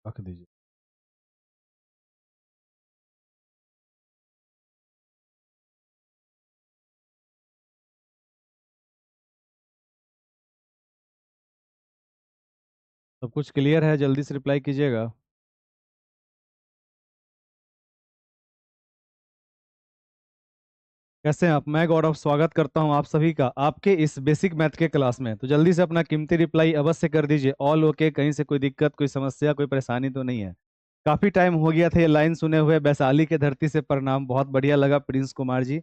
रख दीजिए। सब कुछ क्लियर है, जल्दी से रिप्लाई कीजिएगा। कैसे हैं आप? मैं गौरव स्वागत करता हूं आप सभी का आपके इस बेसिक मैथ के क्लास में। तो जल्दी से अपना कीमती रिप्लाई अवश्य कर दीजिए। ऑल ओके, कहीं से कोई दिक्कत, कोई समस्या, कोई परेशानी तो नहीं है? काफी टाइम हो गया था ये लाइन सुने हुए। वैशाली के धरती से प्रणाम, बहुत बढ़िया लगा प्रिंस कुमार जी।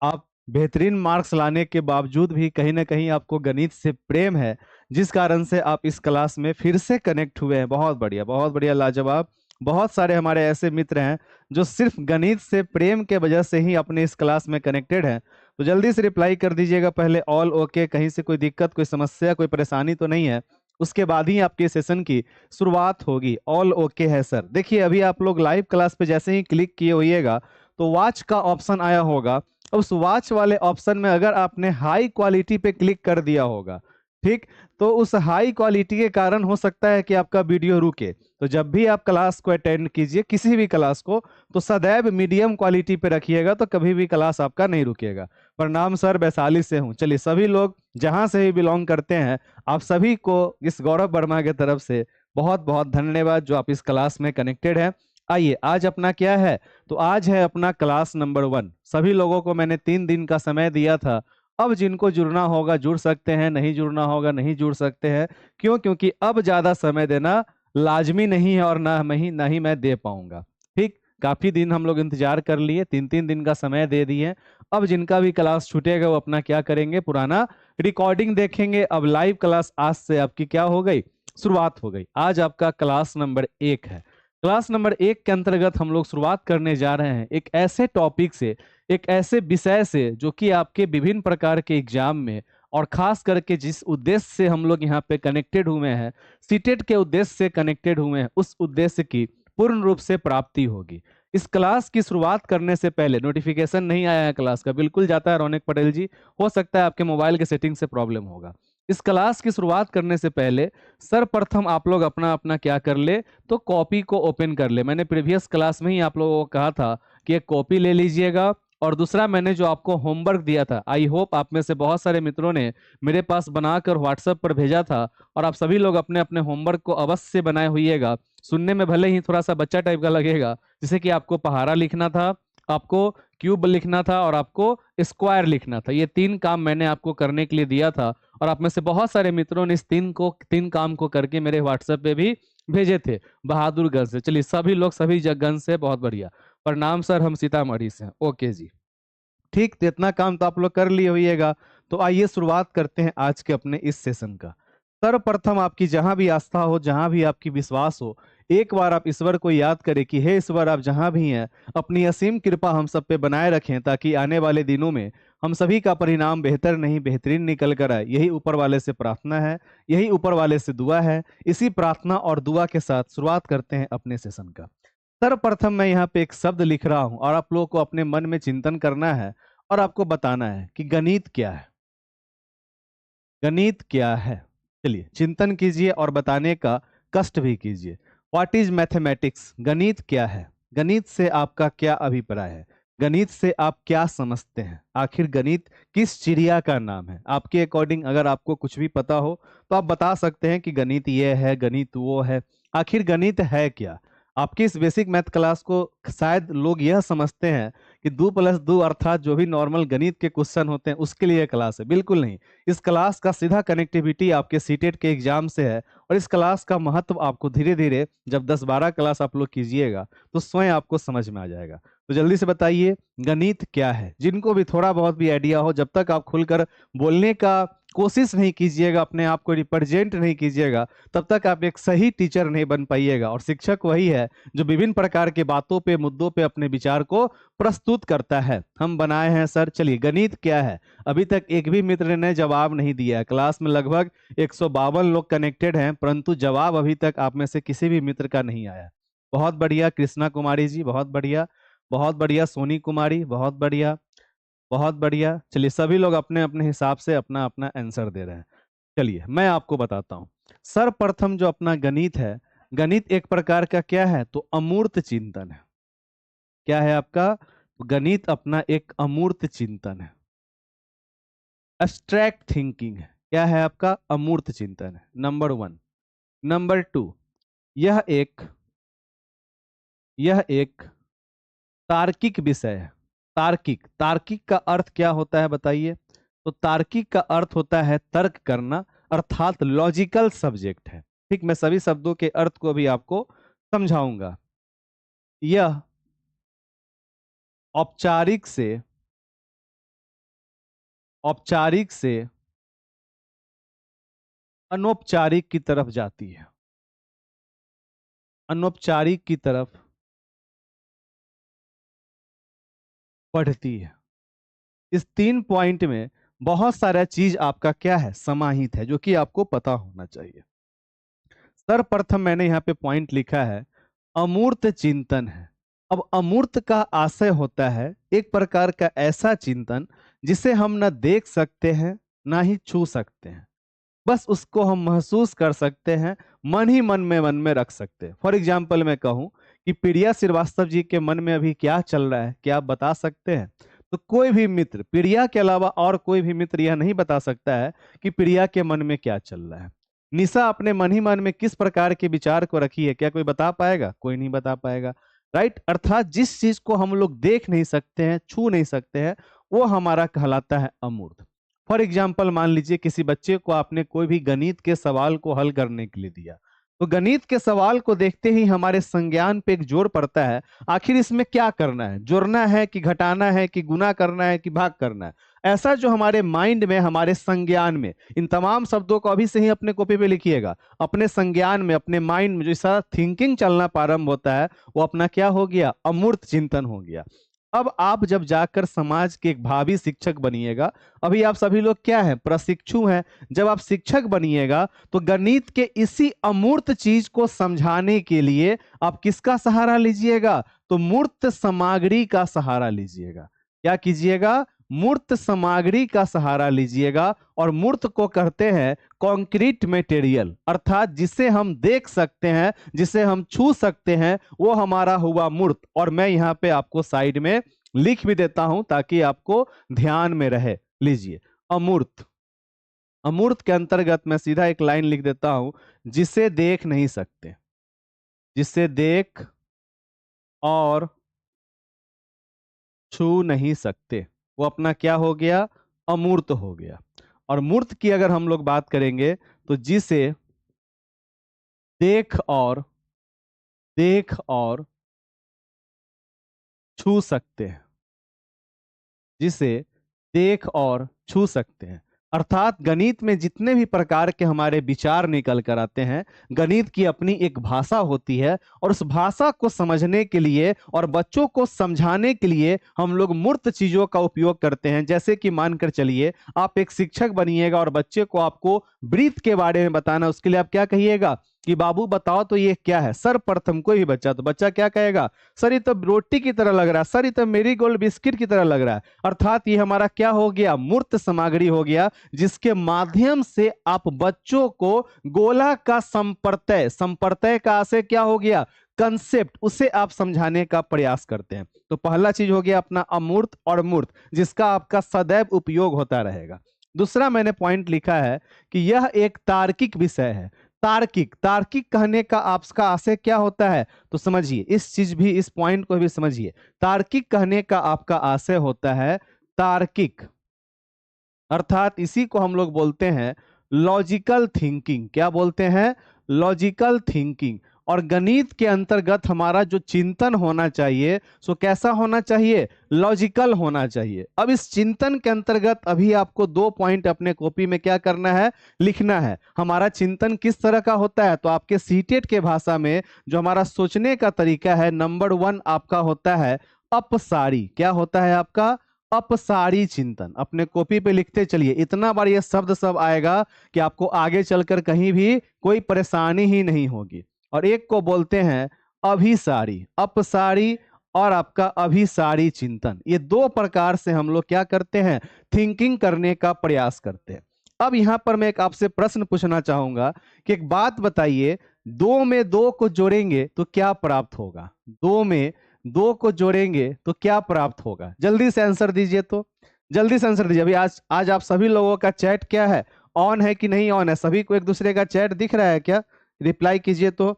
आप बेहतरीन मार्क्स लाने के बावजूद भी कहीं ना कहीं आपको गणित से प्रेम है, जिस कारण से आप इस क्लास में फिर से कनेक्ट हुए हैं। बहुत बढ़िया, बहुत बढ़िया, लाजवाब। बहुत सारे हमारे ऐसे मित्र हैं जो सिर्फ गणित से प्रेम के वजह से ही अपने इस क्लास में कनेक्टेड हैं। तो जल्दी से रिप्लाई कर दीजिएगा पहले ऑल ओके, कहीं से कोई दिक्कत, कोई समस्या, कोई परेशानी तो नहीं है? उसके बाद ही आपके सेशन की शुरुआत होगी। ऑल ओके है सर। देखिए, अभी आप लोग लाइव क्लास पे जैसे ही क्लिक किए होइएगा तो वॉच का ऑप्शन आया होगा। उस वॉच वाले ऑप्शन में अगर आपने हाई क्वालिटी पे क्लिक कर दिया होगा, ठीक, तो उस हाई क्वालिटी के कारण हो सकता है कि आपका वीडियो रुके। तो जब भी आप क्लास को अटेंड कीजिए, किसी भी क्लास को, तो सदैव मीडियम क्वालिटी पे रखिएगा, तो कभी भी क्लास आपका नहीं रुकेगा। प्रणाम सर, वैशाली से हूँ। चलिए, सभी लोग जहां से भी बिलोंग करते हैं, आप सभी को इस गौरव वर्मा की तरफ से बहुत बहुत धन्यवाद जो आप इस क्लास में कनेक्टेड हैं। आइए, आज अपना क्या है? तो आज है अपना क्लास नंबर 1। सभी लोगों को मैंने 3 दिन का समय दिया था। अब जिनको जुड़ना होगा जुड़ सकते हैं, नहीं जुड़ना होगा नहीं जुड़ सकते हैं। क्यों? क्योंकि अब ज्यादा समय देना लाजमी नहीं है और ना ही मैं दे पाऊंगा। ठीक, काफी दिन हम लोग इंतजार कर लिए, 3 3 दिन का समय दे दिए। अब जिनका भी क्लास छूटेगा वो अपना क्या करेंगे, पुराना रिकॉर्डिंग देखेंगे। अब लाइव क्लास आज से आपकी क्या हो गई, शुरुआत हो गई। आज आपका क्लास नंबर 1 है। क्लास नंबर 1 के अंतर्गत हम लोग शुरुआत करने जा रहे हैं एक ऐसे टॉपिक से, एक ऐसे विषय से जो कि आपके विभिन्न प्रकार के एग्जाम में, और खास करके जिस उद्देश्य से हम लोग यहाँ पे कनेक्टेड हुए हैं, सीटेट के उद्देश्य से कनेक्टेड हुए हैं, उस उद्देश्य की पूर्ण रूप से प्राप्ति होगी। इस क्लास की शुरुआत करने से पहले नोटिफिकेशन नहीं आया है क्लास का, बिल्कुल जाता है रौनक पटेल जी। हो सकता है आपके मोबाइल के सेटिंग से प्रॉब्लम होगा। इस क्लास की शुरुआत करने से पहले सर्वप्रथम आप लोग अपना अपना क्या कर ले, तो कॉपी को ओपन कर ले। मैंने प्रीवियस क्लास में ही आप लोगों को कहा था कि एक कॉपी ले लीजिएगा। और दूसरा, मैंने जो आपको होमवर्क दिया था, आई होप आप में से बहुत सारे मित्रों ने मेरे पास बनाकर व्हाट्सएप पर भेजा था, और आप सभी लोग अपने अपने होमवर्क को अवश्य बनाए होइएगा। सुनने में भले ही थोड़ा सा बच्चा टाइप का लगेगा, जैसे कि आपको पहाड़ा लिखना था, आपको क्यूब लिखना था, और आपको स्क्वायर लिखना था। ये 3 काम मैंने आपको करने के लिए दिया था, और आप में से बहुत सारे मित्रों ने इस 3 काम को करके मेरे व्हाट्सएप पे भी भेजे थे बहादुरगढ़ से। चलिए, सभी लोग सभी जगह से बहुत बढ़िया। प्रणाम सर, हम सीतामढ़ी से हैं। ओके जी, ठीक, तो इतना काम तो आप लोग कर लिए होइएगा। तो आइए शुरुआत करते हैं आज के अपने इस सेशन का। सर्वप्रथम आपकी जहां भी आस्था हो, जहां भी आपकी विश्वास हो, एक बार आप ईश्वर को याद करें कि हे ईश्वर, आप जहां भी हैं अपनी असीम कृपा हम सब पे बनाए रखें, ताकि आने वाले दिनों में हम सभी का परिणाम बेहतर नहीं बेहतरीन निकल कर आए। यही ऊपर वाले से प्रार्थना है, यही ऊपर वाले से दुआ है। इसी प्रार्थना और दुआ के साथ शुरुआत करते हैं अपने सेशन का। सर्वप्रथम मैं यहाँ पे एक शब्द लिख रहा हूं, और आप लोगों को अपने मन में चिंतन करना है और आपको बताना है कि गणित क्या है। गणित क्या है? चलिए, चिंतन कीजिए और बताने का कष्ट भी कीजिए। What is mathematics? गणित क्या है? गणित से आपका क्या अभिप्राय है? गणित से आप क्या समझते हैं? आखिर गणित किस चिड़िया का नाम है? आपके अकॉर्डिंग अगर आपको कुछ भी पता हो तो आप बता सकते हैं कि गणित ये है, गणित वो है। आखिर गणित है क्या? आपकी इस बेसिक मैथ क्लास को शायद लोग यह समझते हैं कि 2+2 अर्थात जो भी नॉर्मल गणित के क्वेश्चन होते हैं उसके लिए क्लास है। बिल्कुल नहीं। इस क्लास का सीधा कनेक्टिविटी आपके सीटेट के एग्जाम से है, और इस क्लास का महत्व आपको धीरे धीरे जब 10 12 क्लास आप लोग कीजिएगा तो स्वयं आपको समझ में आ जाएगा। तो जल्दी से बताइए, गणित क्या है? जिनको भी थोड़ा बहुत भी आइडिया हो, जब तक आप खुलकर बोलने का कोशिश नहीं कीजिएगा, अपने आप को रिप्रेजेंट नहीं कीजिएगा, तब तक आप एक सही टीचर नहीं बन पाइएगा। और शिक्षक वही है जो विभिन्न प्रकार के बातों पे, मुद्दों पे अपने विचार को प्रस्तुत करता है। हम बनाए हैं सर। चलिए, गणित क्या है? अभी तक एक भी मित्र ने जवाब नहीं दिया है। क्लास में लगभग 152 लोग कनेक्टेड हैं, परंतु जवाब अभी तक आप में से किसी भी मित्र का नहीं आया। बहुत बढ़िया कृष्णा कुमारी जी, बहुत बढ़िया, बहुत बढ़िया सोनी कुमारी, बहुत बढ़िया, बहुत बढ़िया। चलिए, सभी लोग अपने अपने हिसाब से अपना अपना आंसर दे रहे हैं। चलिए, मैं आपको बताता हूँ। सर्वप्रथम जो अपना गणित है, गणित एक प्रकार का क्या है, तो अमूर्त चिंतन है। क्या है आपका, गणित अपना एक अमूर्त चिंतन है, एब्स्ट्रैक्ट थिंकिंग है। क्या है आपका, अमूर्त चिंतन है, नंबर 1। नंबर 2, यह एक यह एक तार्किक विषय है। तार्किक, तार्किक का अर्थ क्या होता है बताइए, तो तार्किक का अर्थ होता है तर्क करना, अर्थात लॉजिकल सब्जेक्ट है। ठीक, मैं सभी शब्दों के अर्थ को भी आपको समझाऊंगा। यह औपचारिक से औपचारिक से अनौपचारिक की तरफ जाती है, अनौपचारिक की तरफ बढ़ती है। इस 3 पॉइंट में बहुत सारा चीज आपका क्या है, समाहित है, जो कि आपको पता होना चाहिए। सर्वप्रथम मैंने यहाँ पे पॉइंट लिखा है, अमूर्त चिंतन है। अब अमूर्त का आशय होता है एक प्रकार का ऐसा चिंतन जिसे हम न देख सकते हैं ना ही छू सकते हैं, बस उसको हम महसूस कर सकते हैं, मन ही मन में रख सकते हैं। फॉर एग्जाम्पल मैं कहूं कि प्रिया श्रीवास्तव जी के मन में अभी क्या चल रहा है, क्या आप बता सकते हैं? तो कोई भी मित्र, प्रिया के अलावा और कोई भी मित्र यह नहीं बता सकता है कि प्रिया के मन में क्या चल रहा है। निशा अपने मन ही मन में किस प्रकार के विचार को रखी है, क्या कोई बता पाएगा? कोई नहीं बता पाएगा, राइट। अर्थात जिस चीज को हम लोग देख नहीं सकते हैं, छू नहीं सकते हैं, वो हमारा कहलाता है अमूर्त। फॉर एग्जाम्पल मान लीजिए किसी बच्चे को आपने कोई भी गणित के सवाल को हल करने के लिए दिया, तो गणित के सवाल को देखते ही हमारे संज्ञान पे एक जोर पड़ता है, आखिर इसमें क्या करना है, जोड़ना है कि घटाना है कि गुना करना है कि भाग करना है। ऐसा जो हमारे माइंड में, हमारे संज्ञान में, इन तमाम शब्दों को अभी से ही अपने कॉपी पे लिखिएगा, अपने संज्ञान में, अपने माइंड में जैसा थिंकिंग चलना प्रारंभ होता है, वो अपना क्या हो गया, अमूर्त चिंतन हो गया। अब आप जब जाकर समाज के एक भावी शिक्षक बनिएगा, अभी आप सभी लोग क्या हैं, प्रशिक्षु हैं, जब आप शिक्षक बनिएगा तो गणित के इसी अमूर्त चीज को समझाने के लिए आप किसका सहारा लीजिएगा, तो मूर्त सामग्री का सहारा लीजिएगा। क्या कीजिएगा, मूर्त सामग्री का सहारा लीजिएगा। और मूर्त को कहते हैं कॉन्क्रीट मटेरियल, अर्थात जिसे हम देख सकते हैं, जिसे हम छू सकते हैं, वो हमारा हुआ मूर्त। और मैं यहाँ पे आपको साइड में लिख भी देता हूं ताकि आपको ध्यान में रहे। लीजिए, अमूर्त, अमूर्त के अंतर्गत मैं सीधा एक लाइन लिख देता हूं, जिसे देख नहीं सकते, जिसे देख और छू नहीं सकते, वो अपना क्या हो गया, अमूर्त हो गया। और मूर्त की अगर हम लोग बात करेंगे तो देख और छू सकते हैं, जिसे देख और छू सकते हैं। अर्थात गणित में जितने भी प्रकार के हमारे विचार निकल कर आते हैं, गणित की अपनी एक भाषा होती है, और उस भाषा को समझने के लिए और बच्चों को समझाने के लिए हम लोग मूर्त चीजों का उपयोग करते हैं। जैसे कि मानकर चलिए आप एक शिक्षक बनिएगा और बच्चे को आपको ब्रीथ के बारे में बताना, उसके लिए आप क्या कहिएगा कि बाबू बताओ तो ये क्या है। सर्वप्रथम कोई भी बच्चा, तो बच्चा क्या कहेगा, सर ये तो रोटी की तरह लग रहा है, सर ये तो मेरीगोल्ड बिस्किट की तरह लग रहा है। अर्थात ये हमारा क्या हो गया, मूर्त सामग्री हो गया, जिसके माध्यम से आप बच्चों को गोला का संप्रत्यय, संप्रत्यय का आशय क्या हो गया, कंसेप्ट, उसे आप समझाने का प्रयास करते हैं। तो पहला चीज हो गया अपना अमूर्त और मूर्त, जिसका आपका सदैव उपयोग होता रहेगा। दूसरा मैंने पॉइंट लिखा है कि यह एक तार्किक विषय है। तार्किक, तार्किक कहने का आपका आशय क्या होता है, तो समझिए इस चीज भी, इस पॉइंट को भी समझिए। तार्किक कहने का आपका आशय होता है तार्किक, अर्थात इसी को हम लोग बोलते हैं लॉजिकल थिंकिंग। क्या बोलते हैं, लॉजिकल थिंकिंग। और गणित के अंतर्गत हमारा जो चिंतन होना चाहिए सो कैसा होना चाहिए, लॉजिकल होना चाहिए। अब इस चिंतन के अंतर्गत अभी आपको 2 पॉइंट अपने कॉपी में क्या करना है, लिखना है। हमारा चिंतन किस तरह का होता है, तो आपके सीटेट के भाषा में जो हमारा सोचने का तरीका है, नंबर 1 आपका होता है अपसारी। क्या होता है आपका, अपसारी चिंतन। अपने कॉपी पे लिखते चलिए, इतना बार ये शब्द सब आएगा कि आपको आगे चलकर कहीं भी कोई परेशानी ही नहीं होगी। और एक को बोलते हैं अभिसारी, अपसारी और आपका अभिसारी चिंतन। ये 2 प्रकार से हम लोग क्या करते हैं, थिंकिंग करने का प्रयास करते हैं। अब यहां पर मैं एक आपसे प्रश्न पूछना चाहूंगा कि एक बात बताइए, 2 में 2 को जोड़ेंगे तो क्या प्राप्त होगा? 2 में 2 को जोड़ेंगे तो क्या प्राप्त होगा? जल्दी से आंसर दीजिए, तो जल्दी से आंसर दीजिए। अभी आज आप सभी लोगों का चैट क्या है, ऑन है कि नहीं ऑन है? सभी को एक दूसरे का चैट दिख रहा है क्या? रिप्लाई कीजिए। तो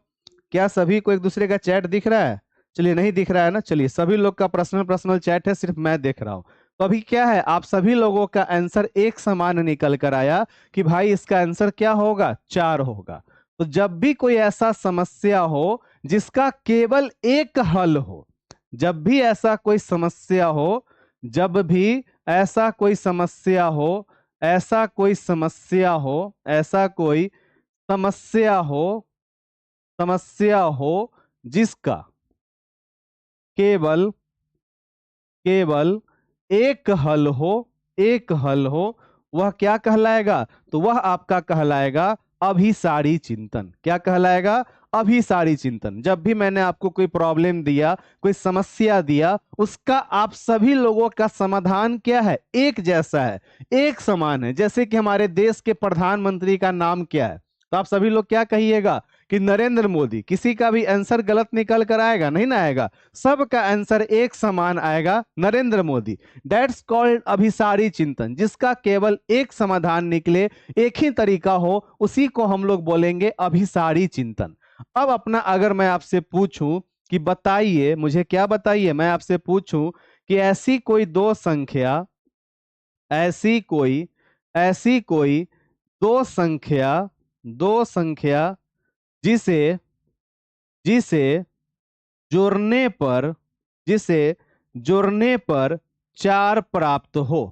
क्या सभी को एक दूसरे का चैट दिख रहा है? चलिए, नहीं दिख रहा है ना, चलिए सभी लोग का पर्सनल चैट है, सिर्फ मैं देख रहा हूं। तो अभी क्या है, आप सभी लोगों का आंसर एक समान निकल कर आया कि भाई इसका आंसर क्या होगा? 4 होगा। तो जब भी कोई ऐसा समस्या हो जिसका केवल एक हल हो, जब भी ऐसा कोई समस्या हो, जब भी ऐसा कोई समस्या हो, ऐसा कोई समस्या हो, ऐसा कोई समस्या हो, समस्या हो जिसका केवल केवल एक हल हो, एक हल हो, वह क्या कहलाएगा? तो वह आपका कहलाएगा अभिसारी चिंतन। क्या कहलाएगा? अभिसारी चिंतन। जब भी मैंने आपको कोई प्रॉब्लम दिया, कोई समस्या दिया, उसका आप सभी लोगों का समाधान क्या है? एक जैसा है, एक समान है। जैसे कि हमारे देश के प्रधानमंत्री का नाम क्या है? तो आप सभी लोग क्या कहिएगा कि नरेंद्र मोदी। किसी का भी आंसर गलत निकल कर आएगा? नहीं ना आएगा, सबका आंसर एक समान आएगा, नरेंद्र मोदी। दैट्स कॉल्ड अभिसारी चिंतन। जिसका केवल एक समाधान निकले, एक ही तरीका हो, उसी को हम लोग बोलेंगे अभिसारी चिंतन। अब अपना अगर मैं आपसे पूछूं कि बताइए, मुझे क्या बताइए, मैं आपसे पूछूं कि ऐसी कोई दो संख्या, ऐसी कोई दो संख्या जिसे जिसे जोड़ने पर जिसे जोड़ने पर 4 प्राप्त हो,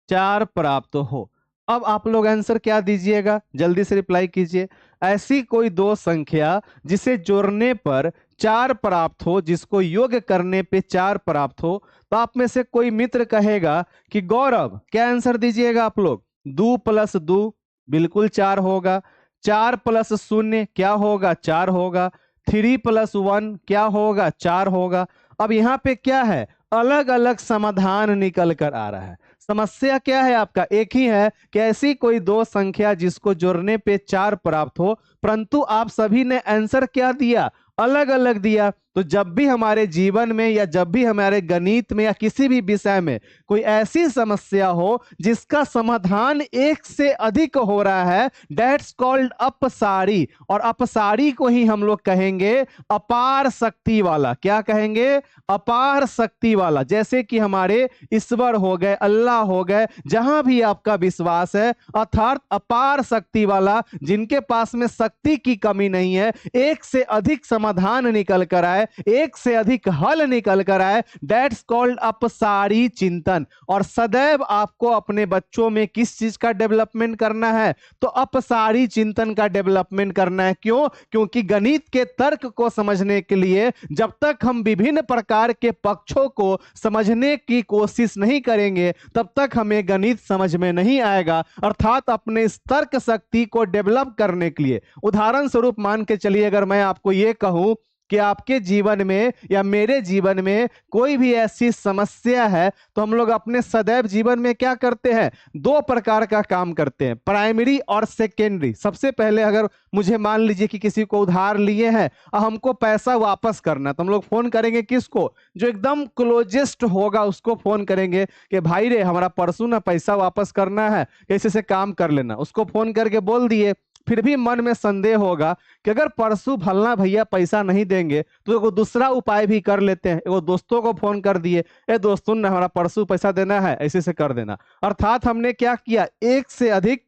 4 प्राप्त हो। अब आप लोग आंसर क्या दीजिएगा? जल्दी से रिप्लाई कीजिए। ऐसी कोई दो संख्या जिसे जोड़ने पर 4 प्राप्त हो, जिसको योग करने पे 4 प्राप्त हो। तो आप में से कोई मित्र कहेगा कि गौरव, क्या आंसर दीजिएगा आप लोग? 2 + 2 बिल्कुल 4 होगा। 4 + 0 क्या होगा? 4 होगा। 3 + 1 क्या होगा? 4 होगा। अब यहाँ पे क्या है? अलग अलग समाधान निकल कर आ रहा है। समस्या क्या है आपका? एक ही है कि ऐसी कोई दो संख्या जिसको जोड़ने पे 4 प्राप्त हो, परंतु आप सभी ने आंसर क्या दिया? अलग अलग दिया। तो जब भी हमारे जीवन में या जब भी हमारे गणित में या किसी भी विषय में कोई ऐसी समस्या हो जिसका समाधान एक से अधिक हो रहा है, दैट्स कॉल्ड अपसारी। और अपसारी को ही हम लोग कहेंगे अपार शक्ति वाला। क्या कहेंगे? अपार शक्ति वाला। जैसे कि हमारे ईश्वर हो गए, अल्लाह हो गए, जहां भी आपका विश्वास है, अर्थात अपार शक्ति वाला, जिनके पास में शक्ति की कमी नहीं है, एक से अधिक समाधान निकल कर आए, एक से अधिक हल निकल कर आए, दैट्स कॉल्ड अपसारी चिंतन। और सदैव आपको अपने बच्चों में किस चीज का डेवलपमेंट करना है? तो अपसारी चिंतन का डेवलपमेंट करना है। क्यों? क्योंकि गणित के तर्क को समझने के लिए जब तक हम विभिन्न प्रकार के पक्षों को समझने की कोशिश नहीं करेंगे, तब तक हमें गणित समझ में नहीं आएगा। अर्थात अपने इस तर्क शक्ति को डेवलप करने के लिए, उदाहरण स्वरूप मान के चलिए, अगर मैं आपको यह कहूं कि आपके जीवन में या मेरे जीवन में कोई भी ऐसी समस्या है, तो हम लोग अपने सदैव जीवन में क्या करते हैं? 2 प्रकार का काम करते हैं, प्राइमरी और सेकेंडरी। सबसे पहले अगर मुझे मान लीजिए कि किसी को उधार लिए हैं और हमको पैसा वापस करना, तो हम लोग फोन करेंगे किसको? जो एकदम क्लोजेस्ट होगा उसको फोन करेंगे कि भाई रे, हमारा परसों ना पैसा वापस करना है, कैसे से काम कर लेना। उसको फोन करके बोल दिए, फिर भी मन में संदेह होगा कि अगर परसों फलना भैया पैसा नहीं देंगे तो एगो दूसरा उपाय भी कर लेते हैं। एगो दोस्तों को फोन कर दिए, ए दोस्तों ने हमारा परसों पैसा देना है, ऐसे से कर देना। अर्थात हमने क्या किया? एक से अधिक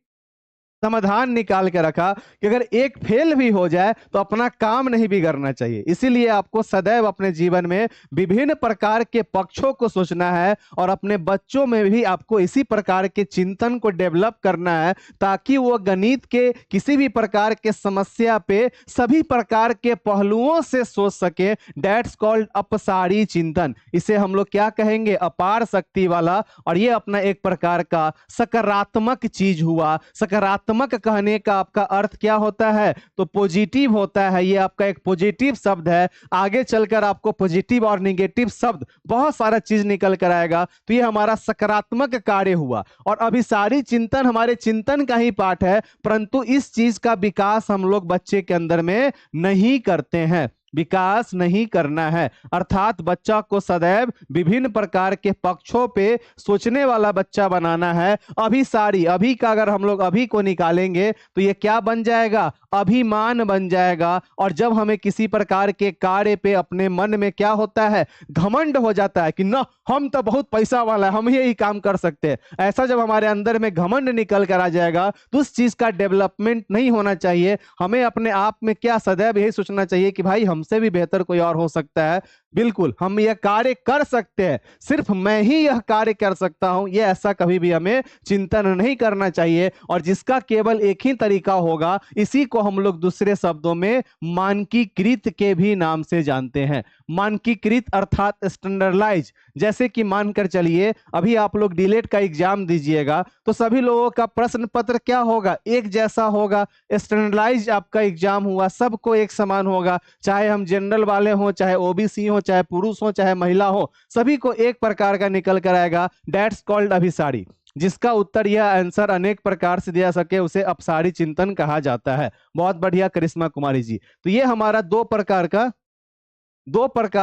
समाधान निकाल के रखा कि अगर एक फेल भी हो जाए तो अपना काम नहीं बिगड़ना चाहिए। इसीलिए आपको सदैव अपने जीवन में विभिन्न प्रकार के पक्षों को सोचना है और अपने बच्चों में भी आपको इसी प्रकार के चिंतन को डेवलप करना है, ताकि वो गणित के किसी भी प्रकार के समस्या पे सभी प्रकार के पहलुओं से सोच सके। दैट्स कॉल्ड अपसारी चिंतन। इसे हम लोग क्या कहेंगे? अपार शक्ति वाला। और ये अपना एक प्रकार का सकारात्मक चीज हुआ, सकारात्मक सकारात्मक कहने का आपका अर्थ क्या होता है? तो पॉजिटिव होता है। ये आपका एक पॉजिटिव शब्द है। आगे चलकर आपको पॉजिटिव और निगेटिव शब्द बहुत सारा चीज निकल कर आएगा। तो ये हमारा सकारात्मक कार्य हुआ। और अभिसारी चिंतन हमारे चिंतन का ही पार्ट है, परंतु इस चीज का विकास हम लोग बच्चे के अंदर में नहीं करते हैं, विकास नहीं करना है। अर्थात बच्चा को सदैव विभिन्न प्रकार के पक्षों पे सोचने वाला बच्चा बनाना है। अभिसारी, अभी का अगर हम लोग अभी को निकालेंगे तो ये क्या बन जाएगा? अभिमान बन जाएगा। और जब हमें किसी प्रकार के कार्य पे अपने मन में क्या होता है? घमंड हो जाता है कि ना हम तो बहुत पैसा वाला है, हम यही काम कर सकते हैं। ऐसा जब हमारे अंदर में घमंड निकल कर आ जाएगा तो उस चीज का डेवलपमेंट नहीं होना चाहिए। हमें अपने आप में क्या सदैव यही सोचना चाहिए कि भाई हमसे भी बेहतर कोई और हो सकता है, बिल्कुल हम यह कार्य कर सकते हैं, सिर्फ मैं ही यह कार्य कर सकता हूं, यह ऐसा कभी भी हमें चिंतन नहीं करना चाहिए। और जिसका केवल एक ही तरीका होगा, इसी को हम लोग दूसरे शब्दों में मानकीकृत के भी नाम से जानते हैं। मानकीकृत अर्थात स्टैंडर्डाइज। जैसे कि मानकर चलिए अभी आप लोग डीलेट का एग्जाम दीजिएगा तो सभी लोगों का प्रश्न पत्र क्या होगा? एक जैसा होगा। स्टैंडर्डाइज आपका एग्जाम हुआ, सबको एक समान होगा, चाहे हम जनरल वाले हों, चाहे ओबीसी हो, चाहे पुरुष हो, चाहे महिला हो, सभी को एक प्रकार का निकल कर आएगा। दैट्स कॉल्ड अभिसारी। जिसका उत्तर यह आंसर अनेक प्रकार से दिया सके उसे अपसारी चिंतन कहा जाता है। बहुत बढ़िया करिश्मा कुमारी जी। तो ये हमारा दो प्रकार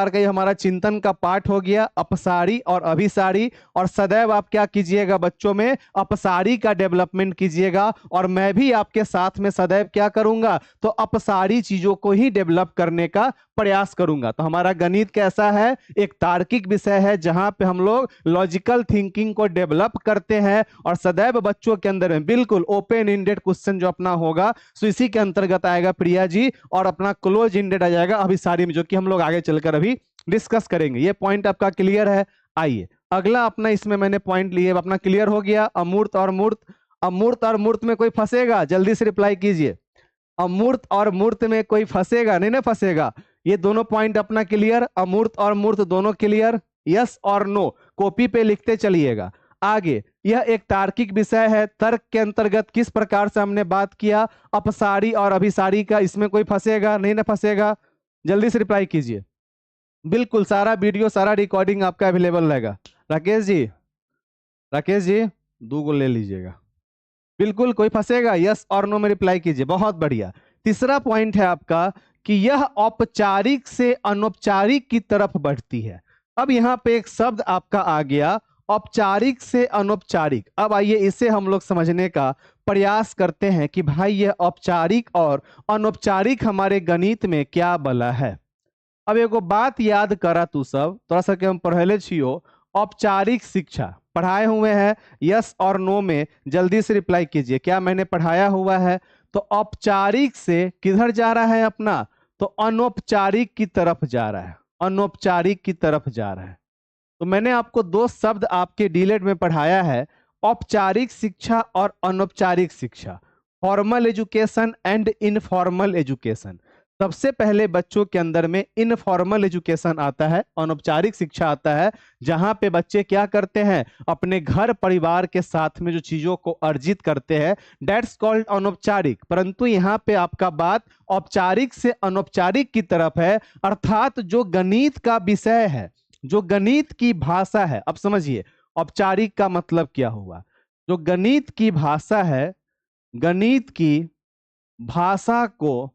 का ये हमारा चिंतन का पार्ट हो गया, अपसारी और अभिसारी। और सदैव आप क्या कीजिएगा बच्चों में? अपसारी का डेवलपमेंट कीजिएगा। और मैं भी आपके साथ में सदैव क्या करूंगा? तो अपसारी चीजों को ही डेवलप करने का प्रयास करूंगा। तो हमारा गणित कैसा है? एक तार्किक विषय है जहां पे हम लोग लॉजिकल थिंकिंग को डेवलप करते हैं। और सदैव बच्चों के अंदर में बिल्कुल ओपन इंडेड क्वेश्चन जो अपना होगा सो इसी के अंतर्गत आएगा प्रिया जी। और अपना क्लोज इंडेड आ जाएगा अभिसारी में, जो कि हम लोग आगे चलकर अभी डिस्कस करेंगे। ये पॉइंट आपका क्लियर है? आइए अगला अपना, इसमें मैंने पॉइंट लिए अपना क्लियर हो गया। अमूर्त और मूर्त, अमूर्त और मूर्त में कोई फंसेगा? जल्दी से रिप्लाई कीजिए। अमूर्त और मूर्त में कोई फंसेगा? नहीं ना फंसेगा। ये दोनों पॉइंट अपना क्लियर, अमूर्त और मूर्त दोनों क्लियर? यस और नो कॉपी पे लिखते चलिएगा। आगे यह एक तार्किक विषय है। तर्क के अंतर्गत किस प्रकार से हमने बात किया अपसारी और अभिसारी का, इसमें कोई फंसेगा? नहीं ना फंसेगा। जल्दी से रिप्लाई कीजिए। बिल्कुल सारा वीडियो सारा रिकॉर्डिंग आपका अवेलेबल रहेगा। राकेश जी, राकेश जी 2 को ले लीजिएगा। बिल्कुल कोई फंसेगा? यस और नो में रिप्लाई कीजिए। बहुत बढ़िया। तीसरा पॉइंट है आपका कि यह औपचारिक से अनौपचारिक की तरफ बढ़ती है। अब यहाँ पे एक शब्द आपका आ गया, औपचारिक से अनौपचारिक। अब आइए इसे हम लोग समझने का प्रयास करते हैं कि भाई यह औपचारिक और अनौपचारिक हमारे गणित में क्या बला है। अब एगो बात याद करा तू सब, थोड़ा सा कि हम पढ़ले छियो औपचारिक शिक्षा पढ़ाए हुए हैं। यस और नो में जल्दी से रिप्लाई कीजिए, क्या मैंने पढ़ाया हुआ है? तो औपचारिक से किधर जा रहा है अपना? तो अनौपचारिक की तरफ जा रहा है, अनौपचारिक की तरफ जा रहा है। तो मैंने आपको 2 शब्द आपके डीलेट में पढ़ाया है, औपचारिक शिक्षा और अनौपचारिक शिक्षा, formal education and informal education. सबसे पहले बच्चों के अंदर में इनफॉर्मल एजुकेशन आता है, अनौपचारिक शिक्षा आता है, जहां पे बच्चे क्या करते हैं? अपने घर परिवार के साथ में जो चीजों को अर्जित करते हैं, दैट्स कॉल्ड अनौपचारिक। परंतु यहाँ पे आपका बात औपचारिक से अनौपचारिक की तरफ है। अर्थात जो गणित का विषय है, जो गणित की भाषा है, अब समझिए औपचारिक का मतलब क्या हुआ। जो गणित की भाषा है, गणित की भाषा को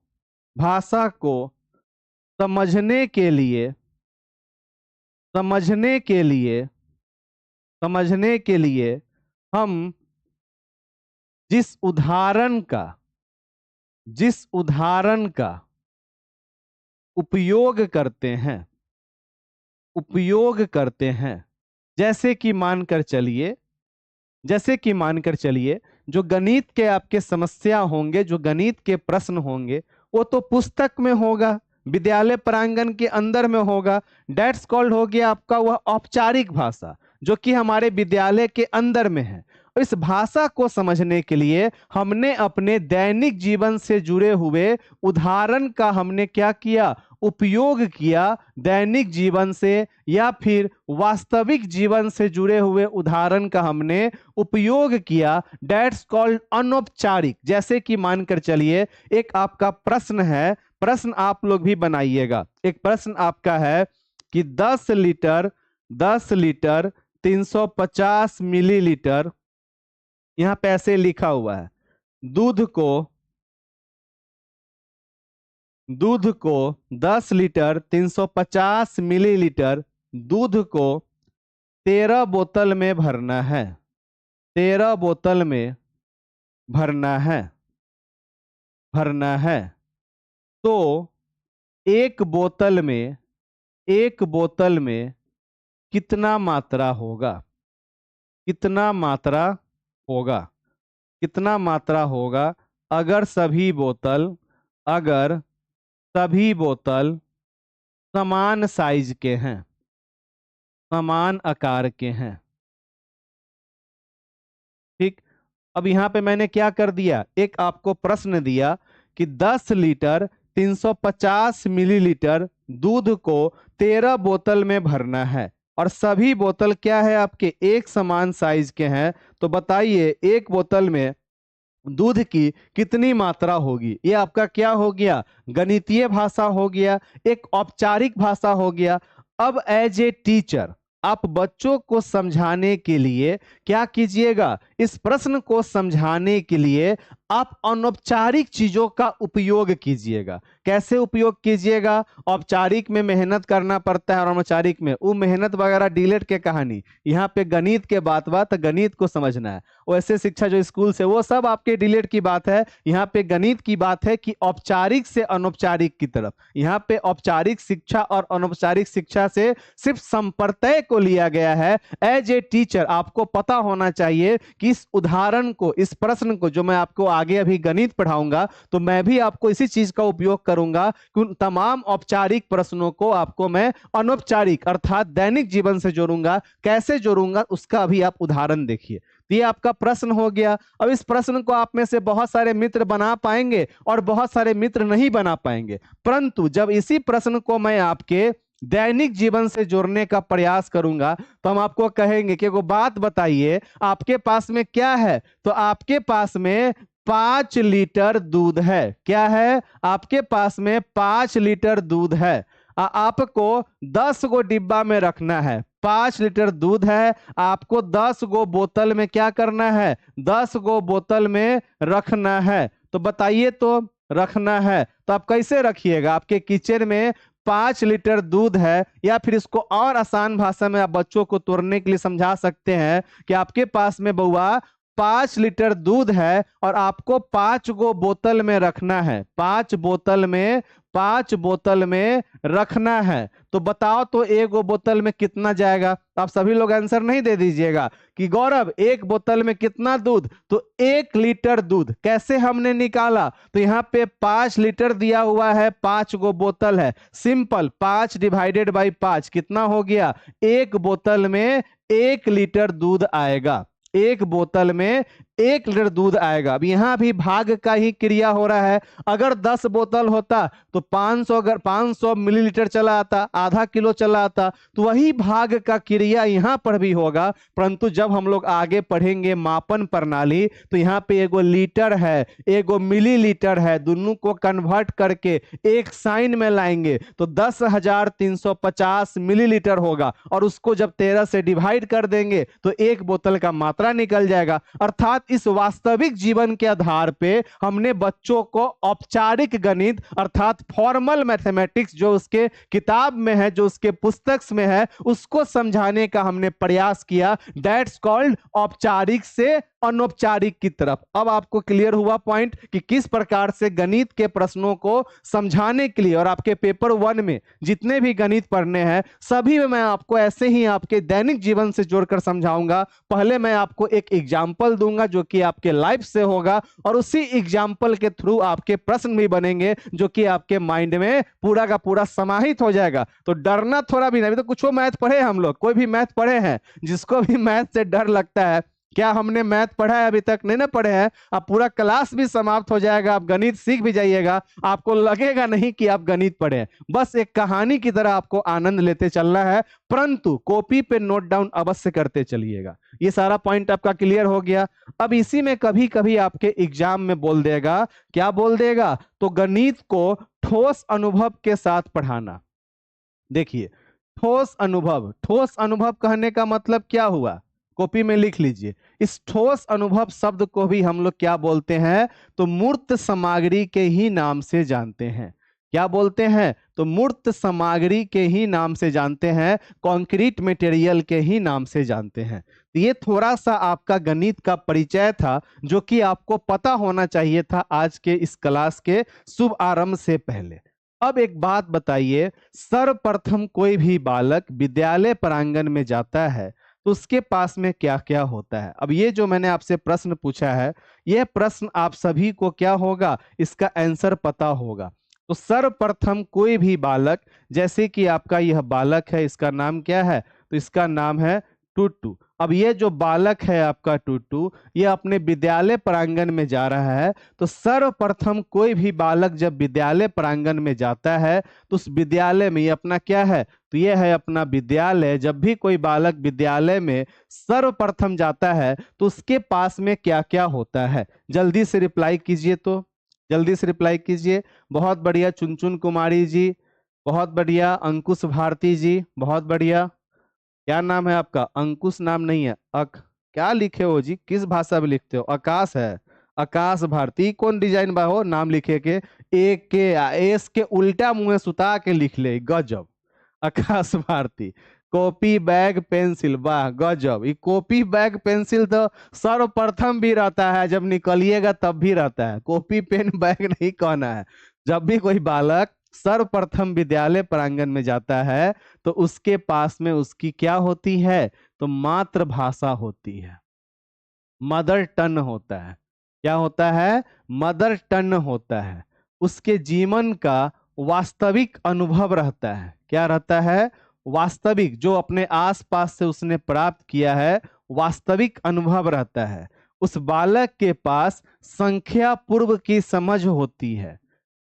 समझने के लिए हम जिस उदाहरण का उपयोग करते हैं, जैसे कि मानकर चलिए जो गणित के आपके समस्या होंगे, जो गणित के प्रश्न होंगे, वो तो पुस्तक में होगा, विद्यालय प्रांगण के अंदर में होगा। डेट्स कॉल्ड हो गया आपका वह औपचारिक भाषा, जो कि हमारे विद्यालय के अंदर में है। इस भाषा को समझने के लिए हमने अपने दैनिक जीवन से जुड़े हुए उदाहरण का हमने क्या किया, उपयोग किया। दैनिक जीवन से या फिर वास्तविक जीवन से जुड़े हुए उदाहरण का हमने उपयोग किया। डेट्स कॉल्ड अनौपचारिक। जैसे कि मानकर चलिए एक आपका प्रश्न है, प्रश्न आप लोग भी बनाइएगा। एक प्रश्न आपका है कि 10 लीटर 350 मिलीलीटर, यहां पे ऐसे लिखा हुआ है, दूध को 10 लीटर 350 मिलीलीटर दूध को 13 बोतल में भरना है। 13 बोतल में भरना है तो एक बोतल में कितना मात्रा होगा, कितना मात्रा होगा अगर सभी बोतल समान साइज के हैं, समान आकार के हैं। ठीक। अब यहां पे मैंने क्या कर दिया, एक आपको प्रश्न दिया कि 10 लीटर 350 मिलीलीटर दूध को 13 बोतल में भरना है और सभी बोतल क्या है आपके एक समान साइज के हैं। तो बताइए एक बोतल में दूध की कितनी मात्रा होगी। ये आपका क्या हो गया, गणितीय भाषा हो गया, एक औपचारिक भाषा हो गया। अब एज ए टीचर आप बच्चों को समझाने के लिए क्या कीजिएगा, इस प्रश्न को समझाने के लिए आप अनौपचारिक चीजों का उपयोग कीजिएगा। कैसे उपयोग कीजिएगा, औपचारिक में मेहनत करना पड़ता है और अनौपचारिक में वो मेहनत वगैरह डिलीट के कहानी। यहाँ पे गणित के बात तो गणित को समझना है। वैसे शिक्षा जो स्कूल से वो सब आपके डिलीट की बात है, यहाँ पे गणित की बात है कि औपचारिक से अनौपचारिक की तरफ। यहाँ पे औपचारिक शिक्षा और अनौपचारिक शिक्षा से सिर्फ संप्रत्यय को लिया गया है। एज ए टीचर आपको पता होना चाहिए कि इस उदाहरण को, इस प्रश्न को जो मैं आपको आगे अभी गणित पढ़ाऊंगा तो मैं भी आपको इसी चीज का उपयोग करूंगा कि उन तमाम औपचारिक प्रश्नों को आपको मैं अनौपचारिक अर्थात दैनिक जीवन से जोड़ूंगा। कैसे जोड़ूंगा उसका अभी आप उदाहरण देखिए। तो ये आपका प्रश्न हो गया। अब इस प्रश्न को आप में से बहुत सारे मित्र बना पाएंगे और बहुत सारे मित्र नहीं बना पाएंगे, परंतु जब इसी प्रश्न को मैं आपके दैनिक जीवन से जोड़ने का प्रयास करूंगा तो हम आपको कहेंगे कि वो बात बताइए आपके पास में क्या है। तो आपके पास में 5 लीटर दूध है। क्या है, आपके पास में 5 लीटर दूध है। आपको 10 गो डिब्बा में रखना है। 5 लीटर दूध है, आपको 10 गो बोतल में क्या करना है, 10 गो बोतल में रखना है। तो बताइए, तो रखना है तो आप कैसे रखिएगा। आपके किचन में 5 लीटर दूध है, या फिर इसको और आसान भाषा में आप बच्चों को तोड़ने के लिए समझा सकते हैं कि आपके पास में बउआ 5 लीटर दूध है और आपको 5 गो बोतल में रखना है। 5 बोतल में रखना है। तो बताओ तो एक गो बोतल में कितना जाएगा। आप सभी लोग आंसर नहीं दे दीजिएगा कि गौरव एक बोतल में कितना दूध, तो 1 लीटर दूध। कैसे हमने निकाला, तो यहाँ पे 5 लीटर दिया हुआ है, 5 गो बोतल है, सिंपल 5 डिवाइडेड बाई 5 कितना हो गया, एक बोतल में 1 लीटर दूध आएगा। एक बोतल में 1 लीटर दूध आएगा। अब यहां भी भाग का ही क्रिया हो रहा है। अगर 10 बोतल होता तो 500, अगर 500 मिलीलीटर चला आता, आधा किलो चला आता, तो वही भाग का क्रिया यहां पर भी होगा। परंतु जब हम लोग आगे पढ़ेंगे मापन प्रणाली तो यहाँ पे एगो लीटर है, एगो मिलीलीटर है, दोनों को कन्वर्ट करके एक साइन में लाएंगे तो 10,350 मिलीलीटर होगा और उसको जब 13 से डिवाइड कर देंगे तो एक बोतल का मात्रा निकल जाएगा। अर्थात इस वास्तविक जीवन के आधार पे हमने बच्चों को औपचारिक गणित अर्थात फॉर्मल मैथमेटिक्स जो उसके किताब में है, जो उसके पुस्तक में है, उसको समझाने का हमने प्रयास किया। दैट्स कॉल्ड औपचारिक से अनौपचारिक की तरफ। अब आपको क्लियर हुआ पॉइंट कि किस प्रकार से गणित के प्रश्नों को समझाने के लिए, और आपके पेपर 1 में जितने भी गणित पढ़ने हैं सभी में मैं आपको ऐसे ही आपके दैनिक जीवन से जोड़कर समझाऊंगा। पहले मैं आपको एक एग्जाम्पल दूंगा जो कि आपके लाइफ से होगा और उसी एग्जाम्पल के थ्रू आपके प्रश्न भी बनेंगे जो कि आपके माइंड में पूरा का पूरा समाहित हो जाएगा। तो डरना थोड़ा भी नहीं। तो कुछ मैथ पढ़े हम लोग, कोई भी मैथ पढ़े हैं, जिसको भी मैथ से डर लगता है क्या हमने मैथ पढ़ा है? अभी तक नहीं ना पढ़े हैं। अब पूरा क्लास भी समाप्त हो जाएगा, आप गणित सीख भी जाइएगा, आपको लगेगा नहीं कि आप गणित पढ़े हैं। बस एक कहानी की तरह आपको आनंद लेते चलना है, परंतु कॉपी पे नोट डाउन अवश्य करते चलिएगा। ये सारा पॉइंट आपका क्लियर हो गया। अब इसी में कभी कभी आपके एग्जाम में बोल देगा, क्या बोल देगा, तो गणित को ठोस अनुभव के साथ पढ़ाना। देखिए, ठोस अनुभव कहने का मतलब क्या हुआ, कॉपी में लिख लीजिए। इस ठोस अनुभव शब्द को भी हम लोग क्या बोलते हैं, तो मूर्त सामग्री के ही नाम से जानते हैं। क्या बोलते हैं, तो मूर्त सामग्री के ही नाम से जानते हैं, कंक्रीट मटेरियल के ही नाम से जानते हैं। तो ये थोड़ा सा आपका गणित का परिचय था, जो कि आपको पता होना चाहिए था आज के इस क्लास के शुभ आरंभ से पहले। अब एक बात बताइए, सर्वप्रथम कोई भी बालक विद्यालय प्रांगण में जाता है तो उसके पास में क्या क्या होता है। अब ये जो मैंने आपसे प्रश्न पूछा है, यह प्रश्न आप सभी को क्या होगा, इसका आंसर पता होगा। तो सर्वप्रथम कोई भी बालक, जैसे कि आपका यह बालक है, इसका नाम क्या है, तो इसका नाम है टूटू। अब ये जो बालक है आपका टूटू, ये अपने विद्यालय प्रांगण में जा रहा है। तो सर्वप्रथम कोई भी बालक जब विद्यालय प्रांगण में जाता है तो उस विद्यालय में ये अपना क्या है, तो ये है अपना विद्यालय। जब भी कोई बालक विद्यालय में सर्वप्रथम जाता है तो उसके पास में क्या क्या होता है, जल्दी से रिप्लाई कीजिए, तो जल्दी से रिप्लाई कीजिए। बहुत बढ़िया चुनचुन कुमारी जी, बहुत बढ़िया अंकुश भारती जी, बहुत बढ़िया। क्या नाम है आपका, अंकुश नाम नहीं है, क्या लिखे हो जी, किस भाषा में लिखते हो, आकाश है, आकाश भारती। कौन डिजाइन बा हो नाम लिखे के, एक के एस के उल्टा मुंह सुता के लिख ले, गजब। आकाश भारती, कॉपी बैग पेंसिल, वाह गजब। ये कॉपी बैग पेंसिल तो सर्वप्रथम भी रहता है, जब निकलिएगा तब भी रहता है, कॉपी पेन बैग नहीं कहना है। जब भी कोई बालक सर्वप्रथम विद्यालय प्रांगण में जाता है तो उसके पास में उसकी क्या होती है, तो मातृभाषा होती है, मदर टन होता है। क्या होता है, मदर टन होता है। उसके जीवन का वास्तविक अनुभव रहता है। क्या रहता है, वास्तविक, जो अपने आसपास से उसने प्राप्त किया है, वास्तविक अनुभव रहता है। उस बालक के पास संख्या पूर्व की समझ होती है,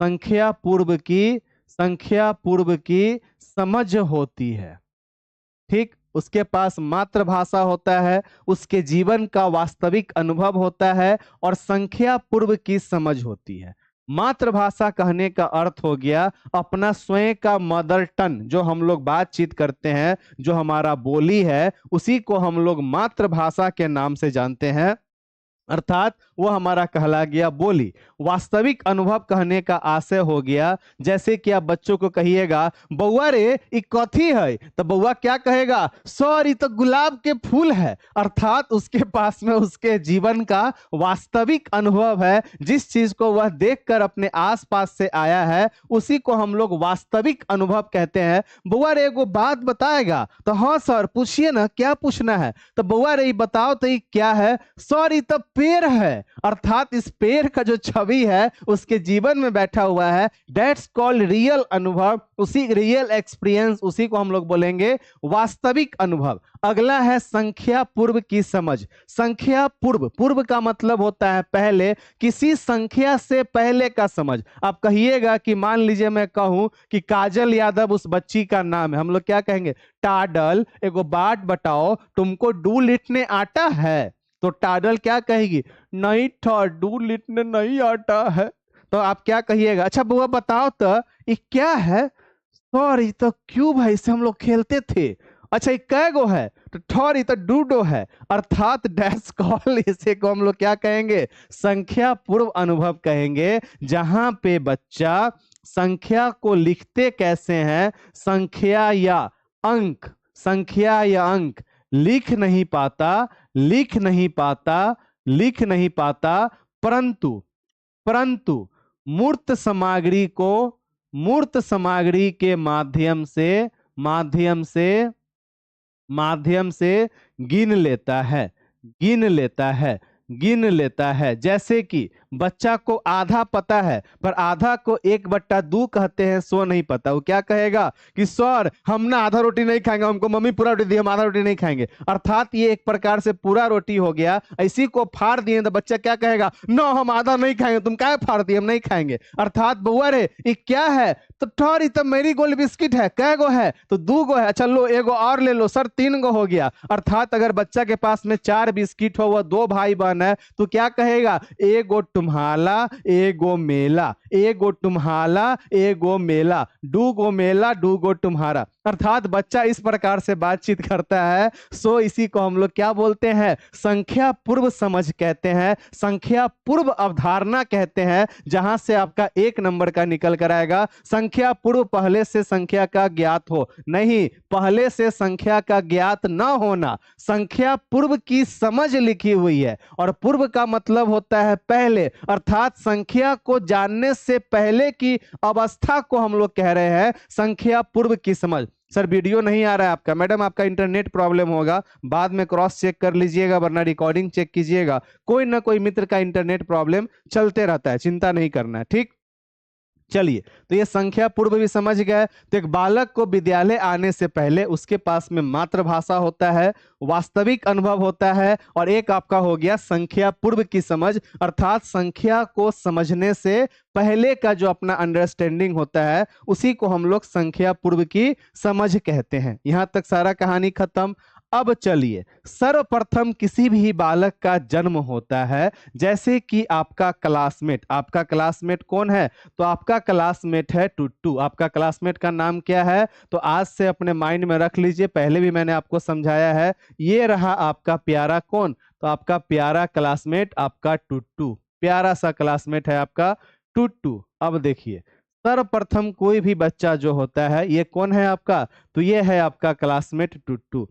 संख्या पूर्व की समझ होती है। ठीक, उसके पास मातृभाषा होता है, उसके जीवन का वास्तविक अनुभव होता है और संख्या पूर्व की समझ होती है। मातृभाषा कहने का अर्थ हो गया अपना स्वयं का मदर टन, जो हम लोग बातचीत करते हैं, जो हमारा बोली है, उसी को हम लोग मातृभाषा के नाम से जानते हैं, अर्थात वो हमारा कहला गया बोली। वास्तविक अनुभव कहने का आशय हो गया, जैसे कि आप बच्चों को कहिएगा, बउआ रे ये कथी है, तो बउआ क्या कहेगा, सर ये तो गुलाब के फूल है। अर्थात उसके पास में उसके जीवन का वास्तविक अनुभव है, जिस चीज को वह देखकर अपने आसपास से आया है, उसी को हम लोग वास्तविक अनुभव कहते हैं। बउआ रे एगो बात बताएगा, तो हाँ सर पूछिए ना, क्या पूछना है, तो बउआ रे बताओ तो ये क्या है, सर ये तो पेड़ है। अर्थात इस पेड़ का जो छवि है उसके जीवन में बैठा हुआ है, दैट्स कॉल्ड रियल अनुभव, उसी रियल एक्सपीरियंस, उसी को हम लोग बोलेंगे वास्तविक अनुभव। अगला है संख्या पूर्व की समझ। संख्या पूर्व, पूर्व का मतलब होता है पहले, किसी संख्या से पहले का समझ। आप कहिएगा कि मान लीजिए मैं कहूं कि काजल यादव उस बच्ची का नाम है, हम लोग क्या कहेंगे, टाडल एगो बात बताओ, तुमको डू लिखने आता है, तो टाडल क्या कहेगी, नहीं था डू लिखने नहीं आता है। तो आप क्या कहिएगा, अच्छा बुआ बताओ तो ये क्या है, सॉरी तो क्यूब है, इससे हम लोग खेलते थे। अच्छा ये कै गो है, तो ठौर तो डूडो है। अर्थात डैश कॉल, इसे को हम लोग क्या कहेंगे, संख्या पूर्व अनुभव कहेंगे, जहां पे बच्चा संख्या को लिखते कैसे हैं, संख्या या अंक, संख्या या अंक लिख नहीं पाता, लिख नहीं पाता, लिख नहीं पाता, परंतु परंतु मूर्त सामग्री को, मूर्त सामग्री के माध्यम से, माध्यम से माध्यम से गिन लेता है, गिन लेता है। गिन लेता है। जैसे कि बच्चा को आधा पता है पर आधा को 1/2 कहते हैं, सो नहीं पता, वो क्या कहेगा कि सर हम ना आधा रोटी नहीं खाएंगे, हमको मम्मी पूरा रोटी दी, हम आधा रोटी नहीं खाएंगे। अर्थात ये एक प्रकार से पूरा रोटी हो गया। इसी को फाड़ दिए तो बच्चा क्या कहेगा, नो हम आधा नहीं खाएंगे, तुम क्या फाड़ दिए, हम नहीं खाएंगे। अर्थात बउआ रे ये क्या है, तो ठहरी तो मेरी गोल बिस्किट है, कै गो है, तो 2 गो है, अच्छा लो 1 गो और ले लो सर, 3 गो हो गया। अर्थात अगर बच्चा के पास में 4 बिस्किट हो, वह 2 भाई बहन है, तो क्या कहेगा, 1 गो तुम्हाला 1 गो मेला, 1 गो तुम्हाला 1 गो मेला, 2 गो मेला 2 गो तुम्हारा। अर्थात बच्चा इस प्रकार से बातचीत करता है। सो इसी को हम लोग क्या बोलते हैं, संख्या पूर्व समझ कहते हैं, संख्या पूर्व अवधारणा कहते हैं, जहां से आपका 1 नंबर का निकल कर आएगा। संख्या पूर्व पहले से संख्या का ज्ञात हो, नहीं पहले से संख्या का ज्ञात न होना, संख्या पूर्व की समझ लिखी हुई है। और पूर्व का मतलब होता है पहले, अर्थात संख्या को जानने से पहले की अवस्था को हम लोग कह रहे हैं संख्या पूर्व की समझ। सर वीडियो नहीं आ रहा है आपका, मैडम आपका इंटरनेट प्रॉब्लम होगा, बाद में क्रॉस चेक कर लीजिएगा, वरना रिकॉर्डिंग चेक कीजिएगा। कोई ना कोई मित्र का इंटरनेट प्रॉब्लम चलते रहता है, चिंता नहीं करना है, ठीक। चलिए, तो ये संख्या पूर्व भी समझ गए। तो एक बालक को विद्यालय आने से पहले उसके पास में मातृभाषा होता है, वास्तविक अनुभव होता है, और एक आपका हो गया संख्या पूर्व की समझ, अर्थात संख्या को समझने से पहले का जो अपना अंडरस्टैंडिंग होता है उसी को हम लोग संख्या पूर्व की समझ कहते हैं। यहां तक सारा कहानी खत्म। अब चलिए, सर्वप्रथम किसी भी बालक का जन्म होता है, जैसे कि आपका क्लासमेट कौन है, तो आपका क्लासमेट है टुट्टू। आपका क्लासमेट का नाम क्या है, तो आज से अपने माइंड में रख लीजिए, पहले भी मैंने आपको समझाया है। ये रहा आपका प्यारा कौन, तो आपका प्यारा क्लासमेट आपका टुट्टू, प्यारा सा क्लासमेट है आपका टुट्टू। अब देखिए, सर्वप्रथम कोई भी बच्चा जो होता है ये कौन है आपका, तो ये है आपका क्लासमेट टुट्टू।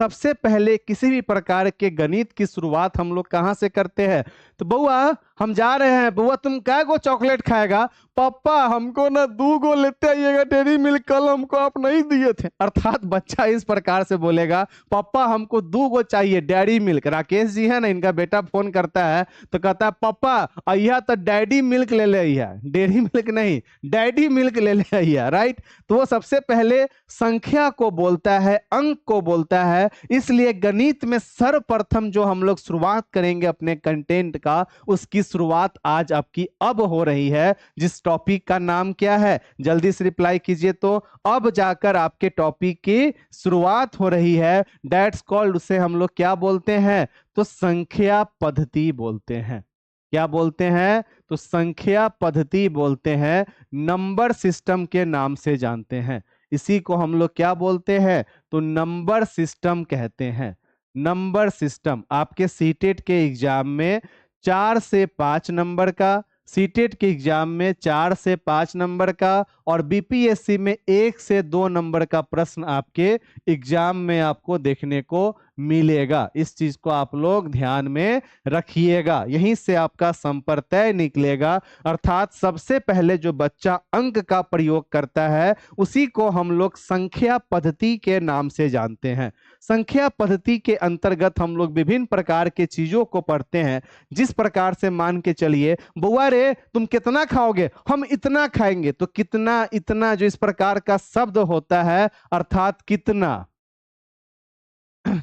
सबसे पहले किसी भी प्रकार के गणित की शुरुआत हम लोग कहाँ से करते हैं, तो बउआ हम जा रहे हैं, बउआ तुम कै गो चॉकलेट खाएगा, पापा हमको ना 2 गो लेते आइएगा डेयरी मिल्क, कल हमको आप नहीं दिए थे। अर्थात बच्चा इस प्रकार से बोलेगा, पापा हमको 2 गो चाहिए डेयरी मिल्क। राकेश जी है ना, इनका बेटा फोन करता है तो कहता है पापा अहिया तो डैडी मिल्क ले ले अहिया, डेयरी मिल्क नहीं डैडी मिल्क ले ले अहिया, राइट। तो वो सबसे पहले संख्या को बोलता है, अंक को बोलता है। इसलिए गणित में सर्वप्रथम जो हम लोग शुरुआत करेंगे अपने कंटेंट का, उसकी शुरुआत आज आपकी अब हो रही है, जिस टॉपिक का नाम क्या है, जल्दी से रिप्लाई कीजिए। तो अब जाकर आपके टॉपिक की शुरुआत हो रही है, दैट्स कॉल्ड, उसे हम लोग क्या बोलते हैं, तो संख्या पद्धति बोलते हैं। क्या बोलते हैं, तो संख्या पद्धति बोलते हैं, नंबर सिस्टम के नाम से जानते हैं। इसी को हम लोग क्या बोलते हैं, तो नंबर सिस्टम कहते हैं। नंबर सिस्टम आपके सीटेट के एग्जाम में 4 से 5 नंबर का, सीटेट के एग्जाम में 4 से 5 नंबर का, और बीपीएससी में 1 से 2 नंबर का प्रश्न आपके एग्जाम में आपको देखने को मिलेगा। इस चीज को आप लोग ध्यान में रखिएगा, यहीं से आपका संप्रत्यय निकलेगा। अर्थात सबसे पहले जो बच्चा अंक का प्रयोग करता है उसी को हम लोग संख्या पद्धति के नाम से जानते हैं। संख्या पद्धति के अंतर्गत हम लोग विभिन्न प्रकार के चीजों को पढ़ते हैं। जिस प्रकार से मान के चलिए, बुआ रे तुम कितना खाओगे, हम इतना खाएंगे, तो कितना इतना जो इस प्रकार का शब्द होता है, अर्थात कितना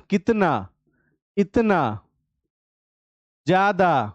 कितना, इतना, ज्यादा,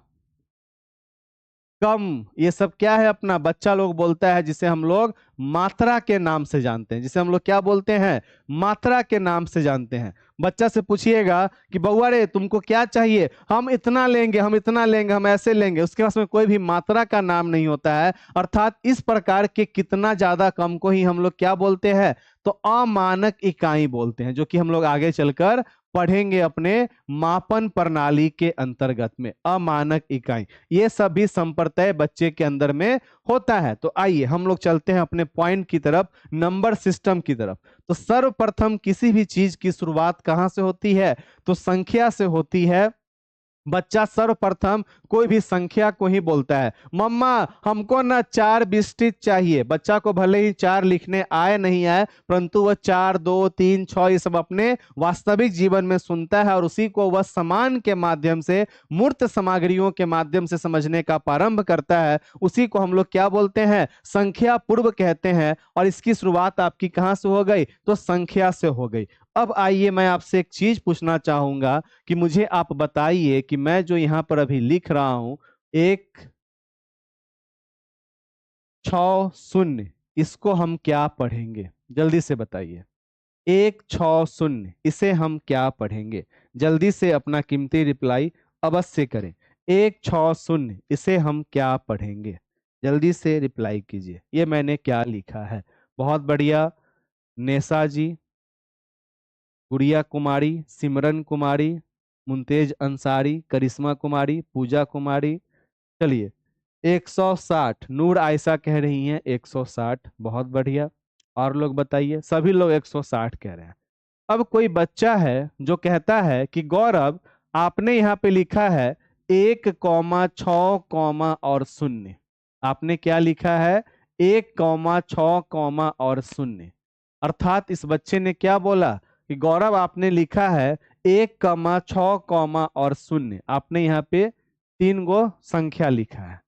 कम, ये सब क्या है अपना बच्चा लोग बोलता है, जिसे हम लोग मात्रा के नाम से जानते हैं। जिसे हम लोग क्या बोलते हैं, मात्रा के नाम से जानते हैं। बच्चा से पूछिएगा कि बउआ रे तुमको क्या चाहिए, हम इतना लेंगे, हम इतना लेंगे, हम ऐसे लेंगे, उसके पास में कोई भी मात्रा का नाम नहीं होता है। अर्थात इस प्रकार के कितना, ज्यादा, कम को ही हम लोग क्या बोलते हैं, तो अमानक इकाई बोलते हैं, जो कि हम लोग आगे चलकर पढ़ेंगे अपने मापन प्रणाली के अंतर्गत में। अमानक इकाई, ये सभी संप्रत्यय बच्चे के अंदर में होता है। तो आइए हम लोग चलते हैं अपने पॉइंट की तरफ, नंबर सिस्टम की तरफ। तो सर्वप्रथम किसी भी चीज की शुरुआत कहां से होती है, तो संख्या से होती है। बच्चा सर्वप्रथम कोई भी संख्या को ही बोलता है, मम्मा हमको ना 4 बिस्किट चाहिए। बच्चा को भले ही 4 लिखने आए नहीं आए, परंतु वह 4, 2, 3, 6 ये सब अपने वास्तविक जीवन में सुनता है और उसी को वह समान के माध्यम से, मूर्त सामग्रियों के माध्यम से समझने का प्रारंभ करता है। उसी को हम लोग क्या बोलते हैं, संख्या पूर्व कहते हैं। और इसकी शुरुआत आपकी कहां से हो गई, तो संख्या से हो गई। अब आइए मैं आपसे एक चीज पूछना चाहूंगा कि मुझे आप बताइए कि मैं जो यहां पर अभी लिख रहा हूं 160, इसको हम क्या पढ़ेंगे, जल्दी से बताइए। 160 इसे हम क्या पढ़ेंगे, जल्दी से अपना कीमती रिप्लाई अवश्य करें। 160 इसे हम क्या पढ़ेंगे, जल्दी से रिप्लाई कीजिए। ये मैंने क्या लिखा है, बहुत बढ़िया। नेसा जी, गुड़िया कुमारी, सिमरन कुमारी, मुमतेज अंसारी, करिश्मा कुमारी, पूजा कुमारी। चलिए 160, नूर आयशा कह रही हैं 160, बहुत बढ़िया। और लोग बताइए, सभी लोग 160 कह रहे हैं। अब कोई बच्चा है जो कहता है कि गौरव आपने यहाँ पे लिखा है 1,6, और शून्य। आपने क्या लिखा है, 1,6, और शून्य। अर्थात इस बच्चे ने क्या बोला कि गौरव आपने लिखा है 1,6, और शून्य। आपने यहाँ पे 3 गो संख्या लिखा है।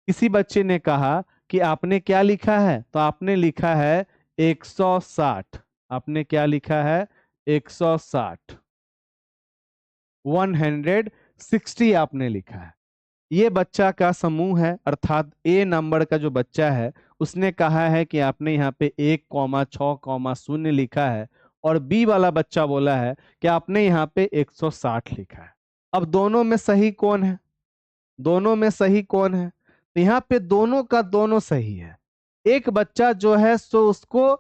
किसी बच्चे ने कहा कि आपने क्या लिखा है, तो आपने लिखा है 160। आपने क्या लिखा है, 160, 160 आपने लिखा है। ये बच्चा का समूह है, अर्थात ए नंबर का जो बच्चा है उसने कहा है कि आपने यहाँ पे 1,6, लिखा है। और बी वाला बच्चा बोला है कि आपने यहाँ पे 160 लिखा है। अब दोनों में सही कौन है, दोनों में सही कौन है, तो यहाँ पे दोनों का दोनों सही है। एक बच्चा जो है सो उसको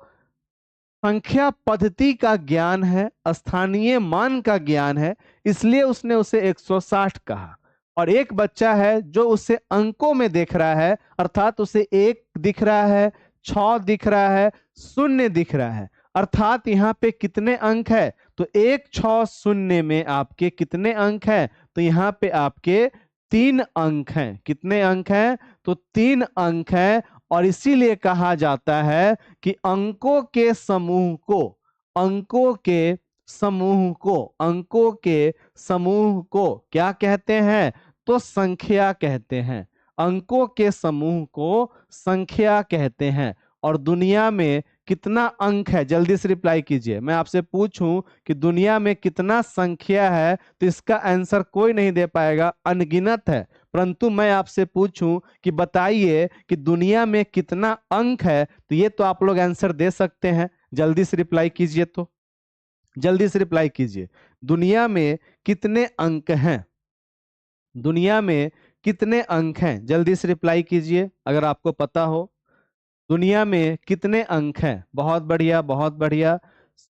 संख्या पद्धति का ज्ञान है, स्थानीय मान का ज्ञान है, इसलिए उसने उसे 160 कहा। और एक बच्चा है जो उसे अंकों में देख रहा है, अर्थात उसे 1 दिख रहा है, 6 दिख रहा है, 0 दिख रहा है। अर्थात यहाँ पे कितने अंक है, तो 160 में आपके कितने अंक हैं, तो यहाँ पे आपके 3 अंक हैं। कितने अंक हैं, तो 3 अंक हैं। और इसीलिए कहा जाता है कि अंकों के समूह को, अंकों के समूह को, अंकों के समूह को क्या कहते हैं, तो संख्या कहते हैं। अंकों के समूह को संख्या कहते हैं। और दुनिया में कितना अंक है, जल्दी से रिप्लाई कीजिए। मैं आपसे पूछूं कि दुनिया में कितना संख्या है, तो इसका आंसर कोई नहीं दे पाएगा, अनगिनत है। परंतु मैं आपसे पूछूं कि बताइए कि दुनिया में कितना अंक है, तो ये तो आप लोग आंसर दे सकते हैं। जल्दी से रिप्लाई कीजिए, तो जल्दी से रिप्लाई कीजिए। दुनिया में कितने अंक हैं, दुनिया में कितने अंक हैं, जल्दी से रिप्लाई कीजिए अगर आपको पता हो। दुनिया में कितने अंक हैं, बहुत बढ़िया, बहुत बढ़िया।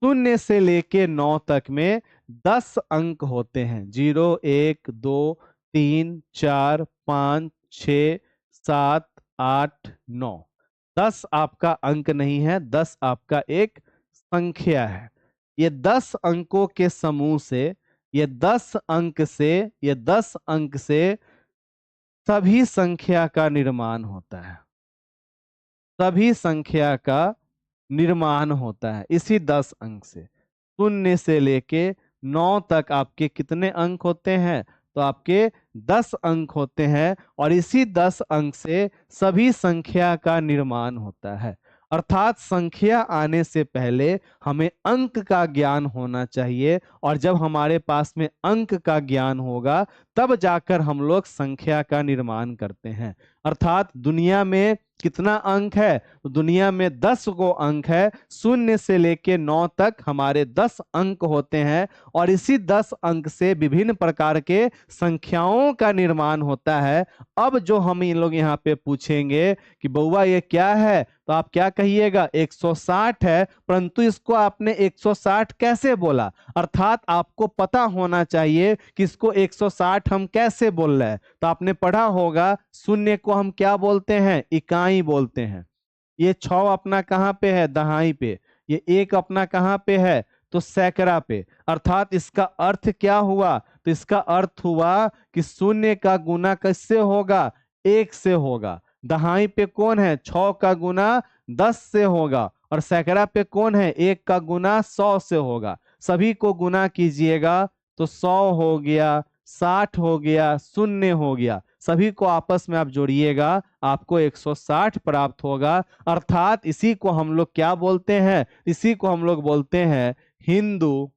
0 से लेके 9 तक में 10 अंक होते हैं। 0, 1, 2, 3, 4, 5, 6, 7, 8, 9। 10 आपका अंक नहीं है, 10 आपका एक संख्या है। ये 10 अंकों के समूह से, ये 10 अंक से, ये 10 अंक से सभी संख्या का निर्माण होता है। सभी संख्या का निर्माण होता है इसी 10 अंक से। 0 से लेके 9 तक आपके कितने अंक होते हैं, तो आपके 10 अंक होते हैं। और इसी 10 अंक से सभी संख्या का निर्माण होता है। अर्थात संख्या आने से पहले हमें अंक का ज्ञान होना चाहिए। और जब हमारे पास में अंक का ज्ञान होगा तब जाकर हम लोग संख्या का निर्माण करते हैं। अर्थात दुनिया में कितना अंक है, तो दुनिया में 10 गो अंक है। 0 से लेके 9 तक हमारे 10 अंक होते हैं। और इसी 10 अंक से विभिन्न प्रकार के संख्याओं का निर्माण होता है। अब जो हम इन लोग यहाँ पे पूछेंगे कि बउआ ये क्या है, तो आप क्या कहिएगा, 160 है। परंतु इसको आपने 160 कैसे बोला, अर्थात आपको पता होना चाहिए कि इसको 160 हम कैसे बोल रहे हैं। तो आपने पढ़ा होगा 0 को हम क्या बोलते हैं, इकाई बोलते हैं। ये 6 अपना कहाँ पे है, दहाई पे। ये 1 अपना कहाँ पे है, तो सैकड़ा पे। अर्थात इसका अर्थ क्या हुआ, तो इसका अर्थ हुआ कि शून्य का गुना किससे होगा, 1 से होगा। दहाई पे कौन है, 6 का गुना 10 से होगा। और सैकड़ा पे कौन है, 1 का गुना 100 से होगा। सभी को गुना कीजिएगा तो 100 हो गया, 60 हो गया, शून्य हो गया। सभी को आपस में आप जोड़िएगा, आपको 160 प्राप्त होगा। अर्थात इसी को हम लोग क्या बोलते हैं, इसी को हम लोग बोलते हैं हिंदू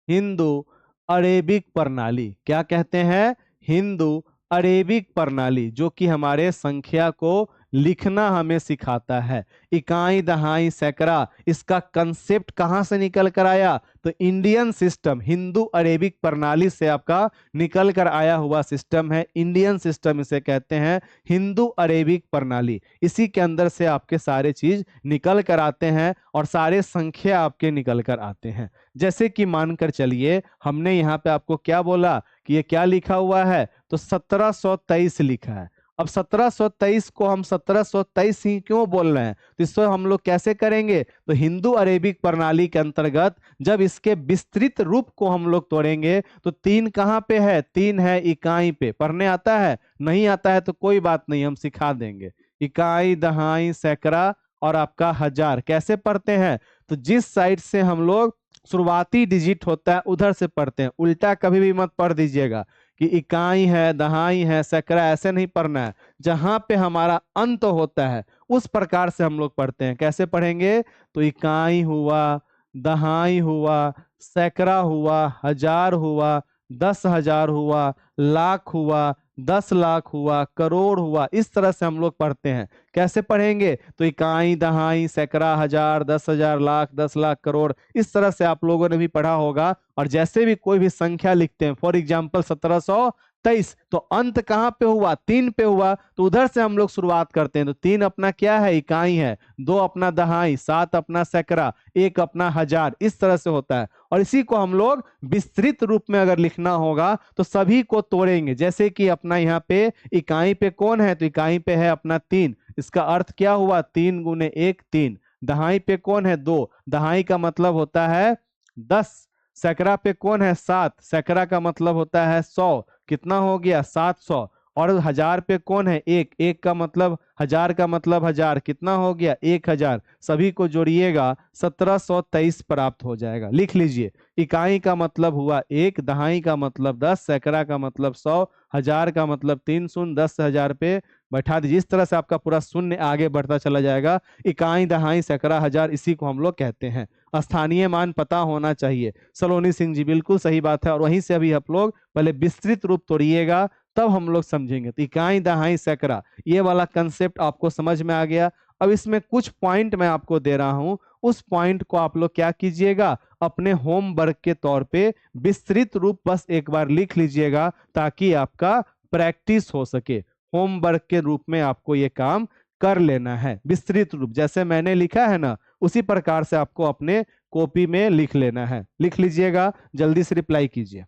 हिंदू अरेबिक प्रणाली। क्या कहते हैं, हिंदू अरेबिक प्रणाली, जो कि हमारे संख्या को लिखना हमें सिखाता है। इकाई दहाई सैकड़ा, इसका कंसेप्ट कहां से निकल कर आया, तो इंडियन सिस्टम, हिंदू अरेबिक प्रणाली से आपका निकल कर आया हुआ सिस्टम है। इंडियन सिस्टम इसे कहते हैं, हिंदू अरेबिक प्रणाली। इसी के अंदर से आपके सारे चीज निकल कर आते हैं और सारे संख्या आपके निकल कर आते हैं। जैसे कि मानकर चलिए, हमने यहाँ पे आपको क्या बोला कि ये क्या लिखा हुआ है, तो 1723 लिखा है। अब 1723 को हम 1723 ही क्यों बोल रहे हैं, तो इसको हम लोग कैसे करेंगे, तो हिंदू अरेबिक प्रणाली के अंतर्गत जब इसके विस्तृत रूप को हम लोग तोड़ेंगे तो 3 कहाँ पे है, 3 है इकाई पे। पढ़ने आता है, नहीं आता है तो कोई बात नहीं, हम सिखा देंगे। इकाई दहाई सैकड़ा और आपका हजार कैसे पढ़ते हैं, तो जिस साइड से हम लोग शुरुआती डिजिट होता है उधर से पढ़ते हैं। उल्टा कभी भी मत पढ़ दीजिएगा कि इकाई है दहाई है सैकड़ा, ऐसे नहीं पढ़ना है। जहां पे हमारा अंत होता है उस प्रकार से हम लोग पढ़ते हैं। कैसे पढ़ेंगे, तो इकाई हुआ, दहाई हुआ, सैकड़ा हुआ, हजार हुआ, 10,000 हुआ, लाख हुआ, 10 लाख हुआ, करोड़ हुआ, इस तरह से हम लोग पढ़ते हैं। कैसे पढ़ेंगे, तो इकाई दहाई सैकड़ा हजार 10,000 लाख 10 लाख करोड़, इस तरह से आप लोगों ने भी पढ़ा होगा। और जैसे भी कोई भी संख्या लिखते हैं, फॉर एग्जाम्पल 1723, तो अंत कहाँ पे हुआ, 3 पे हुआ, तो उधर से हम लोग शुरुआत करते हैं। तो 3 अपना क्या है, इकाई है, 2 अपना दहाई, 7 अपना सैकड़ा, 1 अपना हजार, इस तरह से होता है। और इसी को हम लोग विस्तृत रूप में अगर लिखना होगा तो सभी को तोड़ेंगे। जैसे कि अपना यहाँ पे इकाई पे कौन है, तो इकाई पे है अपना 3, इसका अर्थ क्या हुआ, 3 गुने 1 3। दहाई पे कौन है, 2, दहाई का मतलब होता है 10। सैकड़ा पे कौन है, 7, सैकड़ा का मतलब होता है 100, कितना हो गया 700। और हजार पे कौन है, 1, 1 का मतलब हजार, का मतलब हजार, कितना हो गया 1000। सभी को जोड़िएगा 1723 प्राप्त हो जाएगा। लिख लीजिए, इकाई का मतलब हुआ 1, दहाई का मतलब 10, सैकड़ा का मतलब 100, हजार का मतलब 3 शून्य, 10,000 पे बैठा दीजिए। इस तरह से आपका पूरा शून्य आगे बढ़ता चला जाएगा। इकाई दहाई सैकड़ा हजार, इसी को हम लोग कहते हैं। स्थानीय मान पता होना चाहिए। सलोनी सिंह जी बिल्कुल सही बात है। और वहीं से अभी आप लोग पहले विस्तृत रूप तोड़िएगा, तब हम लोग समझेंगे। तो इकाई दहाई सैकड़ा, ये वाला कंसेप्ट आपको समझ में आ गया। अब इसमें कुछ पॉइंट मैं आपको दे रहा हूं, उस पॉइंट को आप लोग क्या कीजिएगा, अपने होमवर्क के तौर पे विस्तृत रूप बस एक बार लिख लीजिएगा, ताकि आपका प्रैक्टिस हो सके। होमवर्क के रूप में आपको ये काम कर लेना है। विस्तृत रूप जैसे मैंने लिखा है ना, उसी प्रकार से आपको अपने कॉपी में लिख लेना है। लिख लीजिएगा, जल्दी से रिप्लाई कीजिए।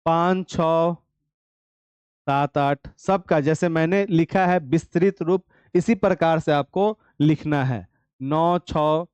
5 6 7 8 सबका जैसे मैंने लिखा है विस्तृत रूप, इसी प्रकार से आपको लिखना है। 9 6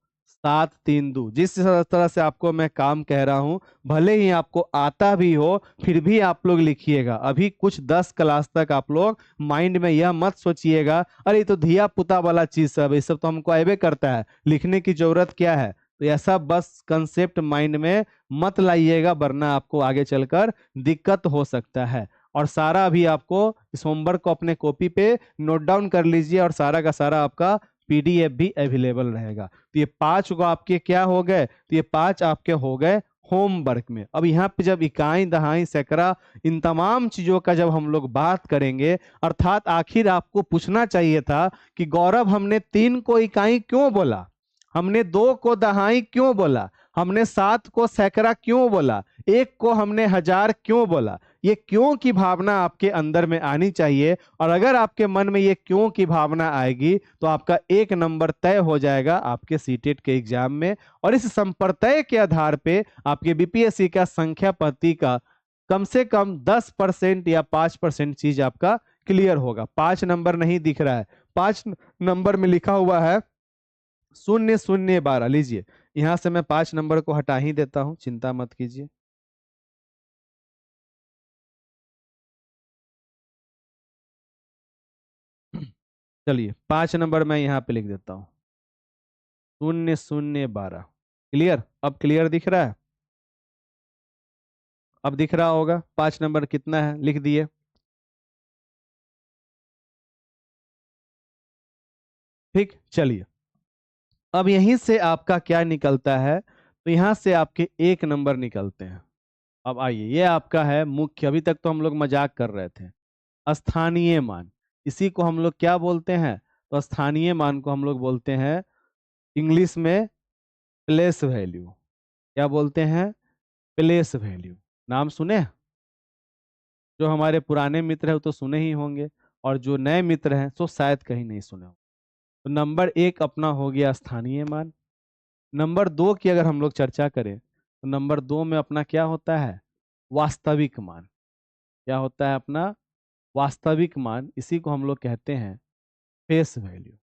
7 3 2, जिस तरह से आपको मैं काम कह रहा हूं, भले ही आपको आता भी हो फिर भी आप लोग लिखिएगा। अभी कुछ 10 क्लास तक आप लोग माइंड में यह मत सोचिएगा अरे ये तो धिया पुता वाला चीज सब, ये सब तो हमको आएबे करता है, लिखने की जरूरत क्या है। तो ऐसा बस कंसेप्ट माइंड में मत लाइएगा, वरना आपको आगे चलकर दिक्कत हो सकता है। और सारा अभी आपको इस होमवर्क को अपने कॉपी पे नोट डाउन कर लीजिए, और सारा का सारा आपका पीडीएफ भी अवेलेबल रहेगा। तो ये 5 को आपके क्या हो गए, तो ये 5 आपके हो गए होमवर्क में। अब यहाँ पे जब इकाई दहाई सैकड़ा इन तमाम चीजों का जब हम लोग बात करेंगे, अर्थात आखिर आपको पूछना चाहिए था कि गौरव हमने 3 को इकाई क्यों बोला, हमने 2 को दहाई क्यों बोला, हमने 7 को सैकड़ा क्यों बोला, 1 को हमने हजार क्यों बोला। ये क्यों की भावना आपके अंदर में आनी चाहिए। और अगर आपके मन में ये क्यों की भावना आएगी तो आपका 1 नंबर तय हो जाएगा आपके सीटेट के एग्जाम में। और इस संप्रत्यय के आधार पे आपके बीपीएससी का संख्या पद्धति का कम से कम 10% या 5% चीज आपका क्लियर होगा। 5 नंबर नहीं दिख रहा है, 5 नंबर में लिखा हुआ है 0012। लीजिए, यहां से मैं 5 नंबर को हटा ही देता हूं, चिंता मत कीजिए। चलिए 5 नंबर मैं यहाँ पे लिख देता हूँ 0012। क्लियर? अब क्लियर दिख रहा है? अब दिख रहा होगा 5 नंबर कितना है, लिख दिए। ठीक, चलिए अब यहीं से आपका क्या निकलता है, तो यहाँ से आपके 1 नंबर निकलते हैं। अब आइए, ये आपका है मुख्य। अभी तक तो हम लोग मजाक कर रहे थे। स्थानीय मान, इसी को हम लोग क्या बोलते हैं? तो स्थानीय मान को हम लोग बोलते हैं इंग्लिश में प्लेस वैल्यू। क्या बोलते हैं? Place value. नाम सुने हैं? जो हमारे पुराने मित्र हैं वो तो सुने ही होंगे, और जो नए मित्र हैं तो शायद कहीं नहीं सुने हो। तो नंबर 1 अपना हो गया स्थानीय मान। नंबर 2 की अगर हम लोग चर्चा करें तो नंबर 2 में अपना क्या होता है? वास्तविक मान। क्या होता है अपना? वास्तविक मान। इसी को हम लोग कहते हैं फेस वैल्यू।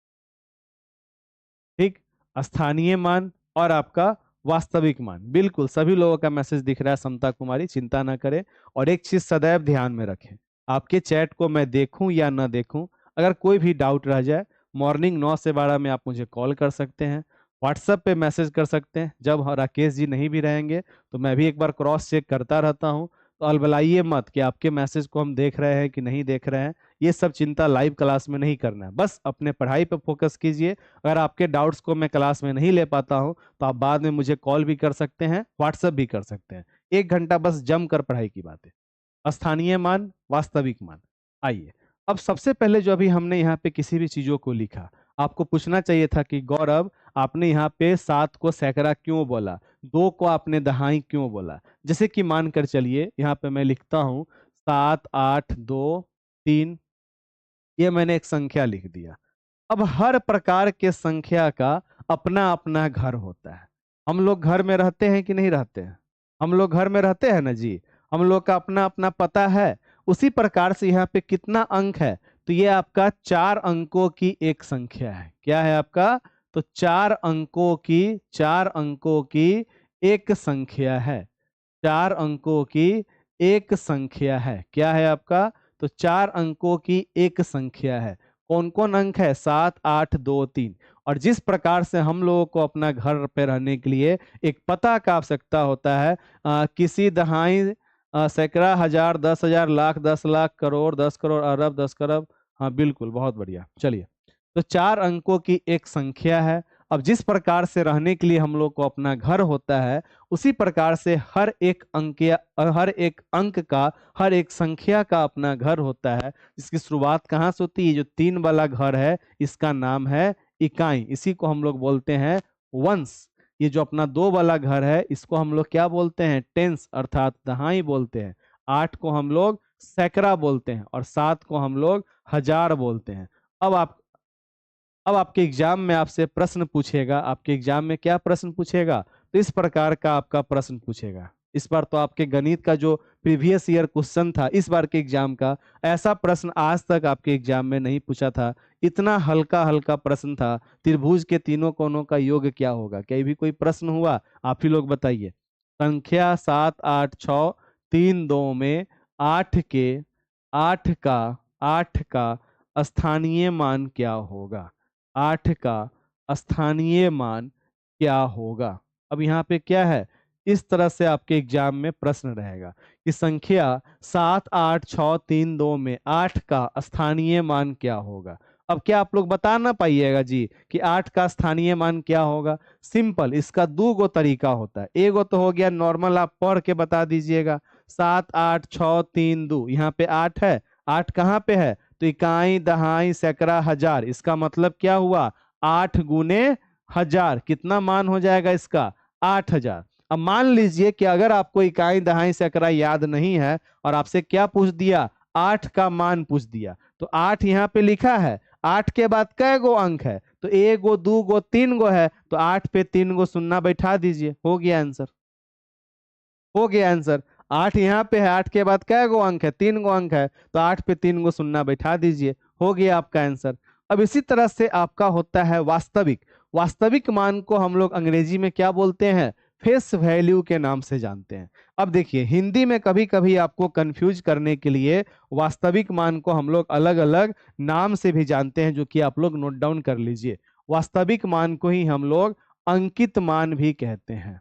ठीक, स्थानीय मान और आपका वास्तविक मान। बिल्कुल सभी लोगों का मैसेज दिख रहा है समता कुमारी, चिंता ना करें। और एक चीज सदैव ध्यान में रखें, आपके चैट को मैं देखूं या ना देखूं, अगर कोई भी डाउट रह जाए, मॉर्निंग 9 से 12 में आप मुझे कॉल कर सकते हैं, व्हाट्सएप पे मैसेज कर सकते हैं। जब राकेश जी नहीं भी रहेंगे तो मैं भी एक बार क्रॉस चेक करता रहता हूं। तो अलबलाइए मत कि आपके मैसेज को हम देख रहे हैं कि नहीं देख रहे हैं। ये सब चिंता लाइव क्लास में नहीं करना है, बस अपने पढ़ाई पे फोकस कीजिए। अगर आपके डाउट्स को मैं क्लास में नहीं ले पाता हूं तो आप बाद में मुझे कॉल भी कर सकते हैं, व्हाट्सएप भी कर सकते हैं। 1 घंटा बस जम कर पढ़ाई की बात है। स्थानीय मान, वास्तविक मान। आइए, अब सबसे पहले जो अभी हमने यहाँ पे किसी भी चीजों को लिखा, आपको पूछना चाहिए था कि गौरव आपने यहाँ पे 7 को सैकड़ा क्यों बोला, 2 को आपने दहाई क्यों बोला। जैसे कि मान कर चलिए यहाँ पे मैं लिखता हूँ 7 8 2 3, ये मैंने एक संख्या लिख दिया। अब हर प्रकार के संख्या का अपना अपना घर होता है। हम लोग घर में रहते हैं कि नहीं रहते हैं? हम लोग घर में रहते हैं ना जी। हम लोग का अपना अपना पता है। उसी प्रकार से यहाँ पे कितना अंक है? तो ये आपका 4 अंकों की एक संख्या है। क्या है आपका? तो 4 अंकों की एक संख्या है। 4 अंकों की एक संख्या है। क्या है आपका? तो 4 अंकों की एक संख्या है। कौन कौन अंक है? 7 8 2 3। और जिस प्रकार से हम लोगों को अपना घर पे रहने के लिए एक पता का आवश्यकता होता है, किसी दहाई सैकड़ा हजार 10,000 लाख 10 लाख करोड़ 10 करोड़ अरब 10 खरब। हाँ बिल्कुल, बहुत बढ़िया। चलिए, तो 4 अंकों की एक संख्या है। अब जिस प्रकार से रहने के लिए हम लोग को अपना घर होता है, उसी प्रकार से हर एक अंक का, हर एक संख्या का अपना घर होता है। इसकी शुरुआत कहाँ से होती है? जो 3 वाला घर है इसका नाम है इकाई, इसी को हम लोग बोलते हैं वंश। ये जो अपना 2 वाला घर है इसको हम लोग क्या बोलते हैं? टेंस, अर्थात दहाई बोलते हैं। 8 को हम लोग सैकड़ा बोलते हैं और 7 को हम लोग हजार बोलते हैं। अब आप अब आपके एग्जाम में आपसे प्रश्न पूछेगा। आपके एग्जाम में क्या प्रश्न पूछेगा? तो इस प्रकार का आपका प्रश्न पूछेगा। इस बार तो आपके गणित का जो प्रीवियस ईयर क्वेश्चन था, इस बार के एग्जाम का, ऐसा प्रश्न आज तक आपके एग्जाम में नहीं पूछा था। इतना हल्का हल्का प्रश्न था। त्रिभुज के तीनों कोणों का योग क्या होगा? क्या ये भी कोई प्रश्न हुआ? आप ही लोग बताइए। संख्या 7 8 6 3 2 में 8 का स्थानीय मान क्या होगा? 8 का स्थानीय मान क्या होगा? अब यहाँ पे क्या है, इस तरह से आपके एग्जाम में प्रश्न रहेगा कि संख्या 7 8 6 3 2 में 8 का स्थानीय मान क्या होगा। अब क्या आप लोग बता ना पाइएगा जी कि 8 का स्थानीय मान क्या होगा? सिंपल, इसका 2 गो तरीका होता है। एगो तो हो गया नॉर्मल, आप पढ़ के बता दीजिएगा। 7 8 6 3 2, यहाँ पे 8 है। 8 कहाँ पे है? तो इकाई दहाई सैकड़ा हजार। इसका मतलब क्या हुआ? 8 गुने हजार। कितना मान हो जाएगा इसका? 8,000। अब मान लीजिए कि अगर आपको इकाई दहाई सैकड़ा याद नहीं है और आपसे क्या पूछ दिया? 8 का मान पूछ दिया। तो 8 यहाँ पे लिखा है। 8 के बाद कै गो अंक है? तो 1 गो 2 गो 3 गो है। तो 8 पे 3 गो शून्य बैठा दीजिए, हो गया आंसर। हो गया आंसर। 8 यहाँ पे है। 8 के बाद कै गो अंक है? 3 गो अंक है। तो 8 पे 3 गो शून्य बैठा दीजिए, हो गया आपका आंसर। अब इसी तरह से आपका होता है वास्तविक। वास्तविक मान को हम लोग अंग्रेजी में क्या बोलते हैं? फेस वैल्यू के नाम से जानते हैं। अब देखिए हिंदी में कभी कभी आपको कंफ्यूज करने के लिए वास्तविक मान को हम लोग अलग अलग नाम से भी जानते हैं, जो कि आप लोग नोट डाउन कर लीजिए। वास्तविक मान को ही हम लोग अंकित मान भी कहते हैं,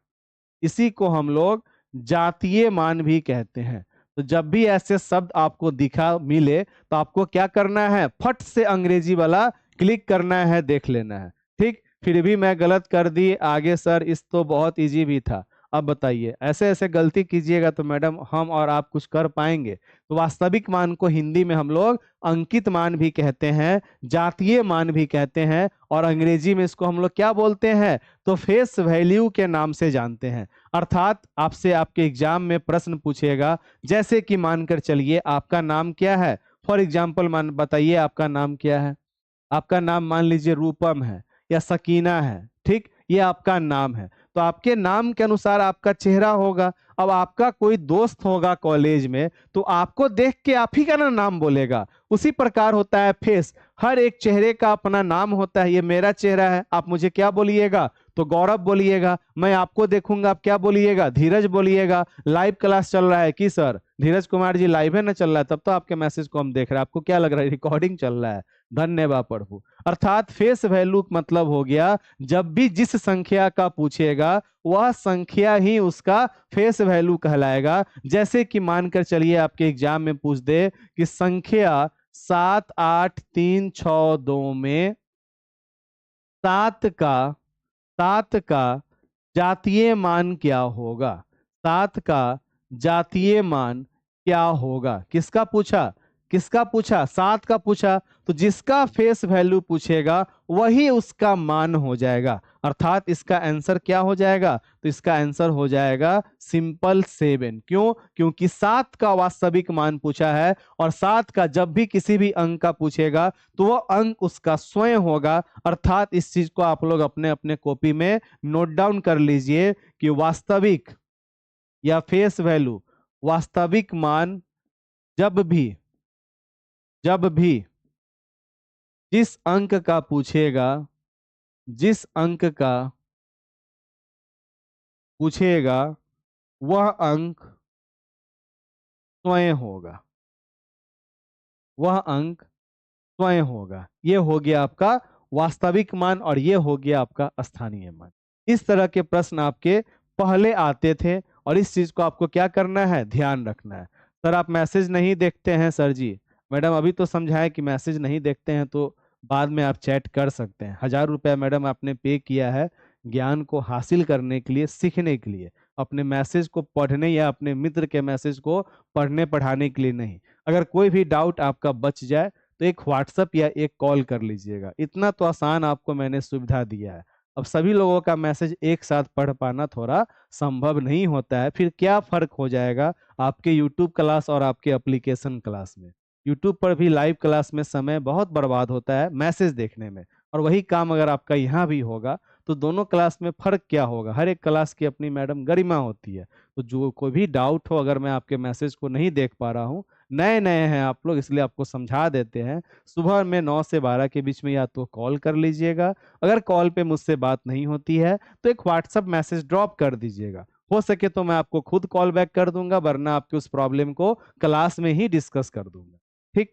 इसी को हम लोग जातीय मान भी कहते हैं। तो जब भी ऐसे शब्द आपको दिखा मिले तो आपको क्या करना है, फट से अंग्रेजी वाला क्लिक करना है, देख लेना है। ठीक, फिर भी मैं गलत कर दी आगे सर, इस तो बहुत इजी भी था। अब बताइए, ऐसे ऐसे गलती कीजिएगा तो मैडम हम और आप कुछ कर पाएंगे? तो वास्तविक मान को हिंदी में हम लोग अंकित मान भी कहते हैं, जातीय मान भी कहते हैं, और अंग्रेजी में इसको हम लोग क्या बोलते हैं, तो फेस वैल्यू के नाम से जानते हैं। अर्थात आपसे आपके एग्जाम में प्रश्न पूछेगा, जैसे कि मानकर चलिए आपका नाम क्या है, फॉर एग्जाम्पल मान बताइए आपका नाम क्या है। आपका नाम मान लीजिए रूपम है या सकीना है, ठीक, ये आपका नाम है। तो आपके नाम के अनुसार आपका चेहरा होगा। अब आपका कोई दोस्त होगा कॉलेज में, तो आपको देख के आप ही का ना नाम बोलेगा। उसी प्रकार होता है फेस, हर एक चेहरे का अपना नाम होता है। ये मेरा चेहरा है, आप मुझे क्या बोलिएगा, तो गौरव बोलिएगा। मैं आपको देखूंगा, आप क्या बोलिएगा, धीरज बोलिएगा। लाइव क्लास चल रहा है कि सर धीरज कुमार जी लाइव है ना चल रहा है, तब तो आपके मैसेज को हम देख रहे हैं, आपको क्या लग रहा है रिकॉर्डिंग चल रहा है। धन्यवाद प्रभु। अर्थात फेस वैल्यू मतलब हो गया, जब भी जिस संख्या का पूछेगा वह संख्या ही उसका फेस वैल्यू कहलाएगा। जैसे कि मानकर चलिए आपके एग्जाम में पूछ दे कि संख्या 78362 में सात का सात का जातीय मान क्या होगा, सात का जातीय मान क्या होगा, किसका पूछा, किसका पूछा, सात का पूछा। तो जिसका फेस वैल्यू पूछेगा वही उसका मान हो जाएगा। अर्थात इसका आंसर क्या हो जाएगा, तो इसका आंसर हो जाएगा सिंपल 7। क्यों, क्योंकि सात का वास्तविक मान पूछा है, और सात का जब भी किसी भी अंक का पूछेगा तो वह अंक उसका स्वयं होगा। अर्थात इस चीज को आप लोग अपने अपने कॉपी में नोट डाउन कर लीजिए कि वास्तविक या फेस वैल्यू, वास्तविक मान जब भी जिस अंक का पूछेगा, जिस अंक का पूछेगा वह अंक स्वयं होगा, वह अंक स्वयं होगा। ये हो गया आपका वास्तविक मान और ये हो गया आपका स्थानीय मान। इस तरह के प्रश्न आपके पहले आते थे, और इस चीज को आपको क्या करना है, ध्यान रखना है। सर आप मैसेज नहीं देखते हैं सर जी, मैडम अभी तो समझाएं कि मैसेज नहीं देखते हैं तो बाद में आप चैट कर सकते हैं। 1000 रुपया मैडम आपने पे किया है ज्ञान को हासिल करने के लिए, सीखने के लिए, अपने मैसेज को पढ़ने या अपने मित्र के मैसेज को पढ़ने पढ़ाने के लिए नहीं। अगर कोई भी डाउट आपका बच जाए तो एक व्हाट्सअप या एक कॉल कर लीजिएगा, इतना तो आसान आपको मैंने सुविधा दिया है। अब सभी लोगों का मैसेज एक साथ पढ़ पाना थोड़ा संभव नहीं होता है, फिर क्या फर्क हो जाएगा आपके यूट्यूब क्लास और आपके एप्लीकेशन क्लास में। यूट्यूब पर भी लाइव क्लास में समय बहुत बर्बाद होता है मैसेज देखने में, और वही काम अगर आपका यहाँ भी होगा तो दोनों क्लास में फर्क क्या होगा। हर एक क्लास की अपनी मैडम गरिमा होती है। तो जो कोई भी डाउट हो, अगर मैं आपके मैसेज को नहीं देख पा रहा हूँ, नए नए हैं आप लोग इसलिए आपको समझा देते हैं, सुबह में 9 से 12 के बीच में या तो कॉल कर लीजिएगा, अगर कॉल पे मुझसे बात नहीं होती है तो एक व्हाट्सअप मैसेज ड्रॉप कर दीजिएगा। हो सके तो मैं आपको खुद कॉल बैक कर दूंगा, वरना आपके उस प्रॉब्लम को क्लास में ही डिस्कस कर दूंगा। ठीक,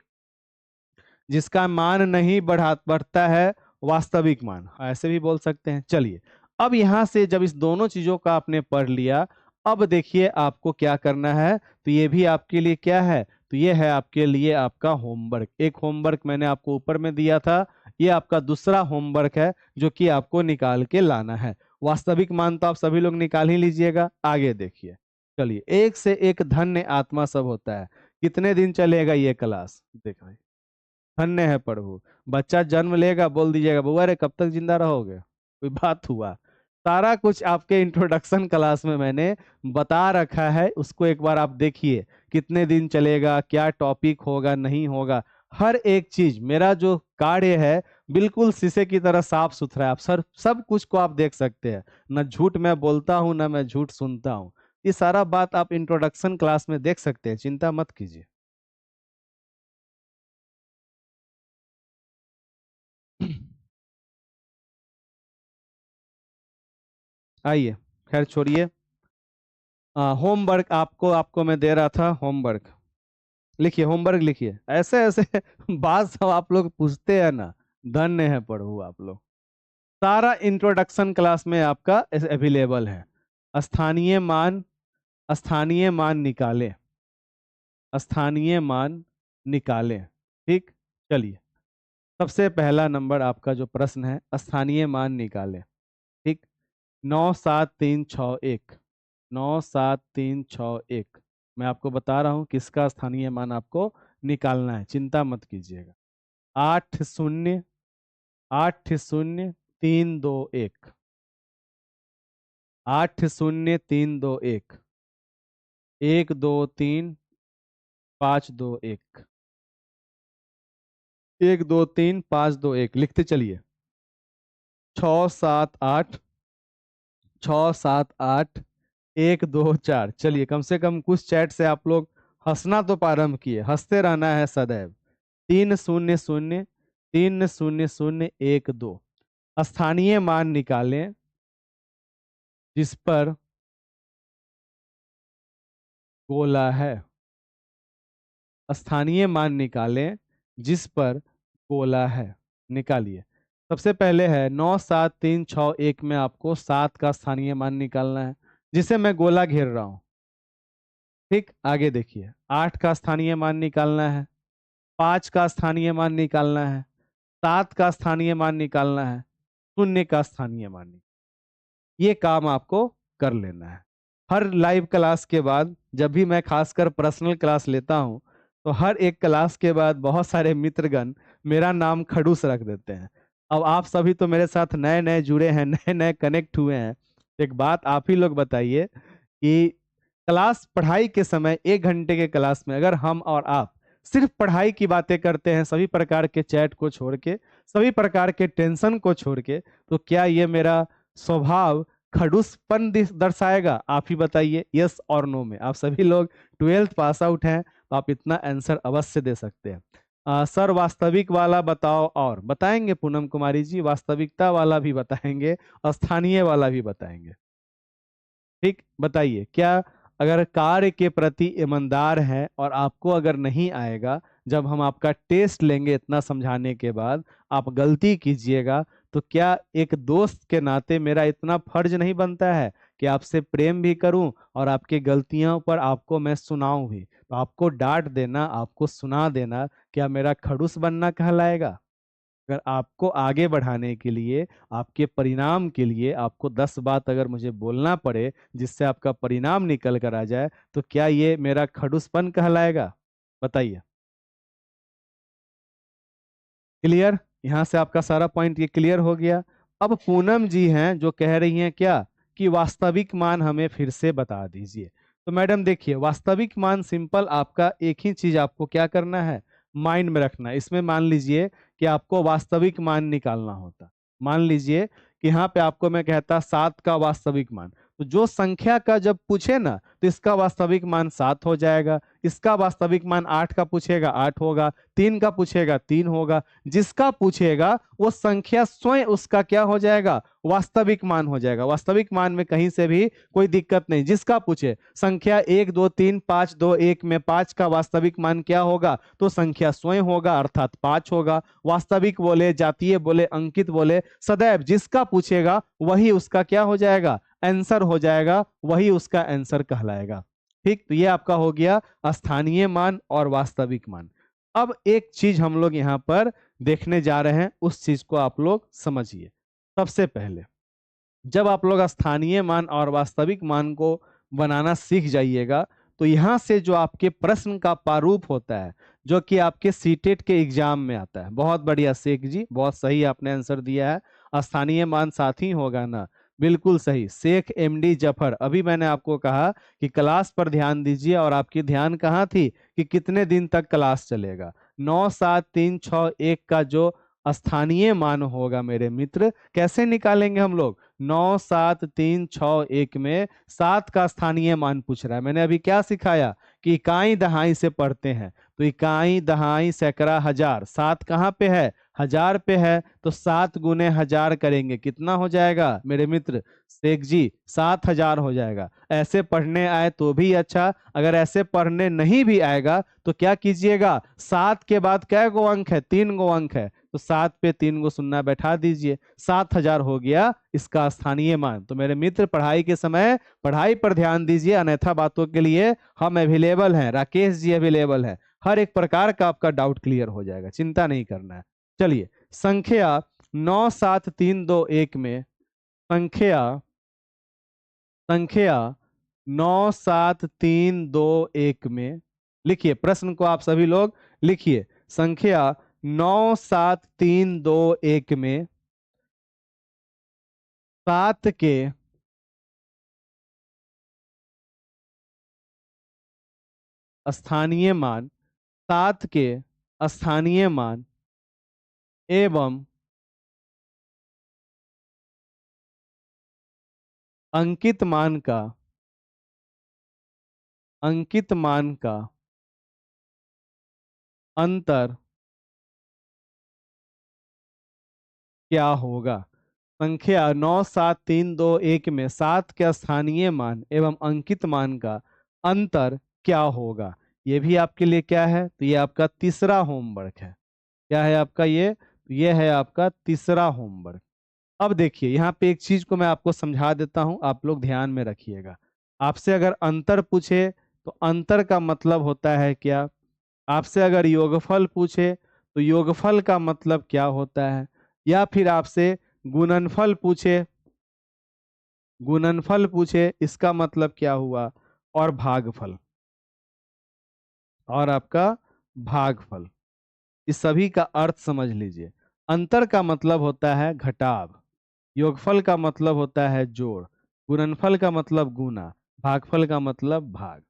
जिसका मान नहीं बढ़ता है वास्तविक मान, ऐसे भी बोल सकते हैं। चलिए, अब यहां से जब इस दोनों चीजों का आपने पढ़ लिया, अब देखिए आपको क्या करना है। तो ये भी आपके लिए क्या है, तो ये है आपके लिए आपका होमवर्क। एक होमवर्क मैंने आपको ऊपर में दिया था, ये आपका दूसरा होमवर्क है जो कि आपको निकाल के लाना है। वास्तविक मान तो आप सभी लोग निकाल ही लीजिएगा। आगे देखिए, चलिए, एक से एक धन्य आत्मा सब होता है। कितने दिन चलेगा ये क्लास, देखो धन्य है प्रभु। बच्चा जन्म लेगा, बोल दीजिएगा बउआ रे कब तक जिंदा रहोगे, कोई बात हुआ। सारा कुछ आपके इंट्रोडक्शन क्लास में मैंने बता रखा है, उसको एक बार आप देखिए। कितने दिन चलेगा, क्या टॉपिक होगा, नहीं होगा, हर एक चीज मेरा जो कार्य है बिल्कुल शीशे की तरह साफ सुथरा है। आप सर सब कुछ को आप देख सकते हैं, न झूठ मैं बोलता हूँ न मैं झूठ सुनता हूँ। ये सारा बात आप इंट्रोडक्शन क्लास में देख सकते हैं, चिंता मत कीजिए। आइए, खैर छोड़िए। होमवर्क आपको मैं दे रहा था, होमवर्क लिखिए, होमवर्क लिखिए। ऐसे ऐसे बात सब आप लोग पूछते हैं ना, धन्य है पढ़ू आप लोग। सारा इंट्रोडक्शन क्लास में आपका अवेलेबल है। स्थानीय मान, स्थानीय मान निकालें, स्थानीय मान निकालें। ठीक, चलिए सबसे पहला नंबर आपका जो प्रश्न है, स्थानीय मान निकालें। ठीक, 97361, 97361 मैं आपको बता रहा हूं किसका स्थानीय मान आपको निकालना है, चिंता मत कीजिएगा। 80, 80321, 80321, 123521, 123521 लिखते चलिए। 678, 678 124। चलिए कम से कम कुछ चैट से आप लोग हंसना तो प्रारंभ किए, हंसते रहना है सदैव। 300, 30012। स्थानीय मान निकालें जिस पर गोला है, स्थानीय मान निकालें जिस पर गोला है। निकालिए। सबसे पहले है 97361 में आपको 7 का स्थानीय मान निकालना है, जिसे मैं गोला घेर रहा हूं। ठीक, आगे देखिए। 8 का स्थानीय मान निकालना है, 5 का स्थानीय मान निकालना है, 7 का स्थानीय मान निकालना है, 0 का स्थानीय मान निकालना। ये काम आपको कर लेना है। हर लाइव क्लास के बाद, जब भी मैं खासकर पर्सनल क्लास लेता हूं, तो हर एक क्लास के बाद बहुत सारे मित्रगण मेरा नाम खड़ूस रख देते हैं। अब आप सभी तो मेरे साथ नए नए जुड़े हैं, नए नए कनेक्ट हुए हैं। एक बात आप ही लोग बताइए कि क्लास पढ़ाई के समय 1 घंटे के क्लास में अगर हम और आप सिर्फ पढ़ाई की बातें करते हैं, सभी प्रकार के चैट को छोड़ के, सभी प्रकार के टेंशन को छोड़ के, तो क्या ये मेरा स्वभाव खड़ूसपन दर्शाएगा? आप ही बताइए, यस और नो में। आप सभी लोग 12th पास आउट हैं, तो आप इतना आंसर अवश्य दे सकते हैं। सर वास्तविक वाला बताओ, और बताएंगे पूनम कुमारी जी, वास्तविकता वाला भी बताएंगे, स्थानीय वाला भी बताएंगे। ठीक, बताइए क्या अगर कार्य के प्रति ईमानदार है और आपको अगर नहीं आएगा, जब हम आपका टेस्ट लेंगे इतना समझाने के बाद आप गलती कीजिएगा, तो क्या एक दोस्त के नाते मेरा इतना फर्ज नहीं बनता है कि आपसे प्रेम भी करूं और आपकी गलतियों पर आपको मैं सुनाऊं भी? तो आपको डांट देना, आपको सुना देना, क्या मेरा खड़ूस बनना कहलाएगा? अगर आपको आगे बढ़ाने के लिए, आपके परिणाम के लिए आपको 10 बात अगर मुझे बोलना पड़े जिससे आपका परिणाम निकल कर आ जाए, तो क्या ये मेरा खड़ूसपन कहलाएगा? बताइए। क्लियर? यहां से आपका सारा पॉइंट ये क्लियर हो गया। अब पूनम जी हैं जो कह रही हैं क्या कि वास्तविक मान हमें फिर से बता दीजिए। तो मैडम देखिए, वास्तविक मान सिंपल, आपका एक ही चीज आपको क्या करना है, माइंड में रखना है। इसमें मान लीजिए कि आपको वास्तविक मान निकालना होता, मान लीजिए कि यहाँ पे आपको मैं कहता 7 का वास्तविक मान, तो जो संख्या का जब पूछे ना, तो इसका वास्तविक मान 7 हो जाएगा, इसका वास्तविक मान 8 का पूछेगा 8 होगा, 3 का पूछेगा 3 होगा। जिसका पूछेगा वो संख्या स्वयं उसका क्या हो जाएगा, वास्तविक मान हो जाएगा। वास्तविक मान में कहीं से भी कोई दिक्कत नहीं। जिसका पूछे संख्या 1 2 3 5 2 1 में 5 का वास्तविक मान क्या होगा, तो संख्या स्वयं होगा, अर्थात 5 होगा। वास्तविक बोले, जातीय बोले, अंकित बोले, सदैव जिसका पूछेगा वही उसका क्या हो जाएगा, आंसर हो जाएगा, वही उसका आंसर कहलाएगा। ठीक, तो ये आपका हो गया स्थानीय मान और वास्तविक मान। अब एक चीज हम लोग यहाँ पर देखने जा रहे हैं, उस चीज को आप लोग समझिए। सबसे पहले जब आप लोग स्थानीय मान और वास्तविक मान को बनाना सीख जाइएगा, तो यहाँ से जो आपके प्रश्न का प्रारूप होता है, जो कि आपके सीटेट के एग्जाम में आता है। बहुत बढ़िया शेख जी, बहुत सही आपने आंसर दिया है। स्थानीय मान साथ ही होगा ना, बिल्कुल सही शेख एमडी जफर। अभी मैंने आपको कहा कि क्लास पर ध्यान दीजिए, और आपकी ध्यान कहाँ थी कि कितने दिन तक क्लास चलेगा। 97361 का जो स्थानीय मान होगा मेरे मित्र, कैसे निकालेंगे हम लोग? 97361 में 7 का स्थानीय मान पूछ रहा है। मैंने अभी क्या सिखाया कि इकाई दहाई से पढ़ते हैं, तो इकाई दहाई सैकड़ा हजार, 7 कहाँ पे है, 1000 पे है तो 7 गुने 1000 करेंगे, कितना हो जाएगा मेरे मित्र शेख जी? 7000 हो जाएगा। ऐसे पढ़ने आए तो भी अच्छा, अगर ऐसे पढ़ने नहीं भी आएगा तो क्या कीजिएगा, 7 के बाद कै गो अंक है? 3 गो अंक है, तो 7 पे 3 गो शून्य बैठा दीजिए, 7000 हो गया इसका स्थानीय मान। तो मेरे मित्र पढ़ाई के समय पढ़ाई पर ध्यान दीजिए, अन्यथा बातों के लिए हम अवेलेबल हैं, राकेश जी अवेलेबल है, हर एक प्रकार का आपका डाउट क्लियर हो जाएगा, चिंता नहीं करना है। चलिए, संख्या 97321 में, संख्या संख्या 97321 में लिखिए, प्रश्न को आप सभी लोग लिखिए। संख्या 97321 में 7 के स्थानीय मान, 7 के स्थानीय मान एवं अंकित मान का, अंकित मान का अंतर क्या होगा? संख्या 97321 में 7 के स्थानीय मान एवं अंकित मान का अंतर क्या होगा? ये भी आपके लिए क्या है? तो ये आपका तीसरा होमवर्क है। क्या है आपका ये है आपका तीसरा होमवर्क। अब देखिए, यहाँ पे एक चीज को मैं आपको समझा देता हूं, आप लोग ध्यान में रखिएगा। आपसे अगर अंतर पूछे तो अंतर का मतलब होता है क्या? आपसे अगर योगफल पूछे तो योगफल का मतलब क्या होता है? या फिर आपसे गुणनफल पूछे, गुणनफल पूछे इसका मतलब क्या हुआ? और भागफल, और आपका भागफल, इस सभी का अर्थ समझ लीजिए। अंतर का मतलब होता है घटाव, योगफल का मतलब होता है जोड़, गुणनफल का मतलब गुना, भागफल का मतलब भाग।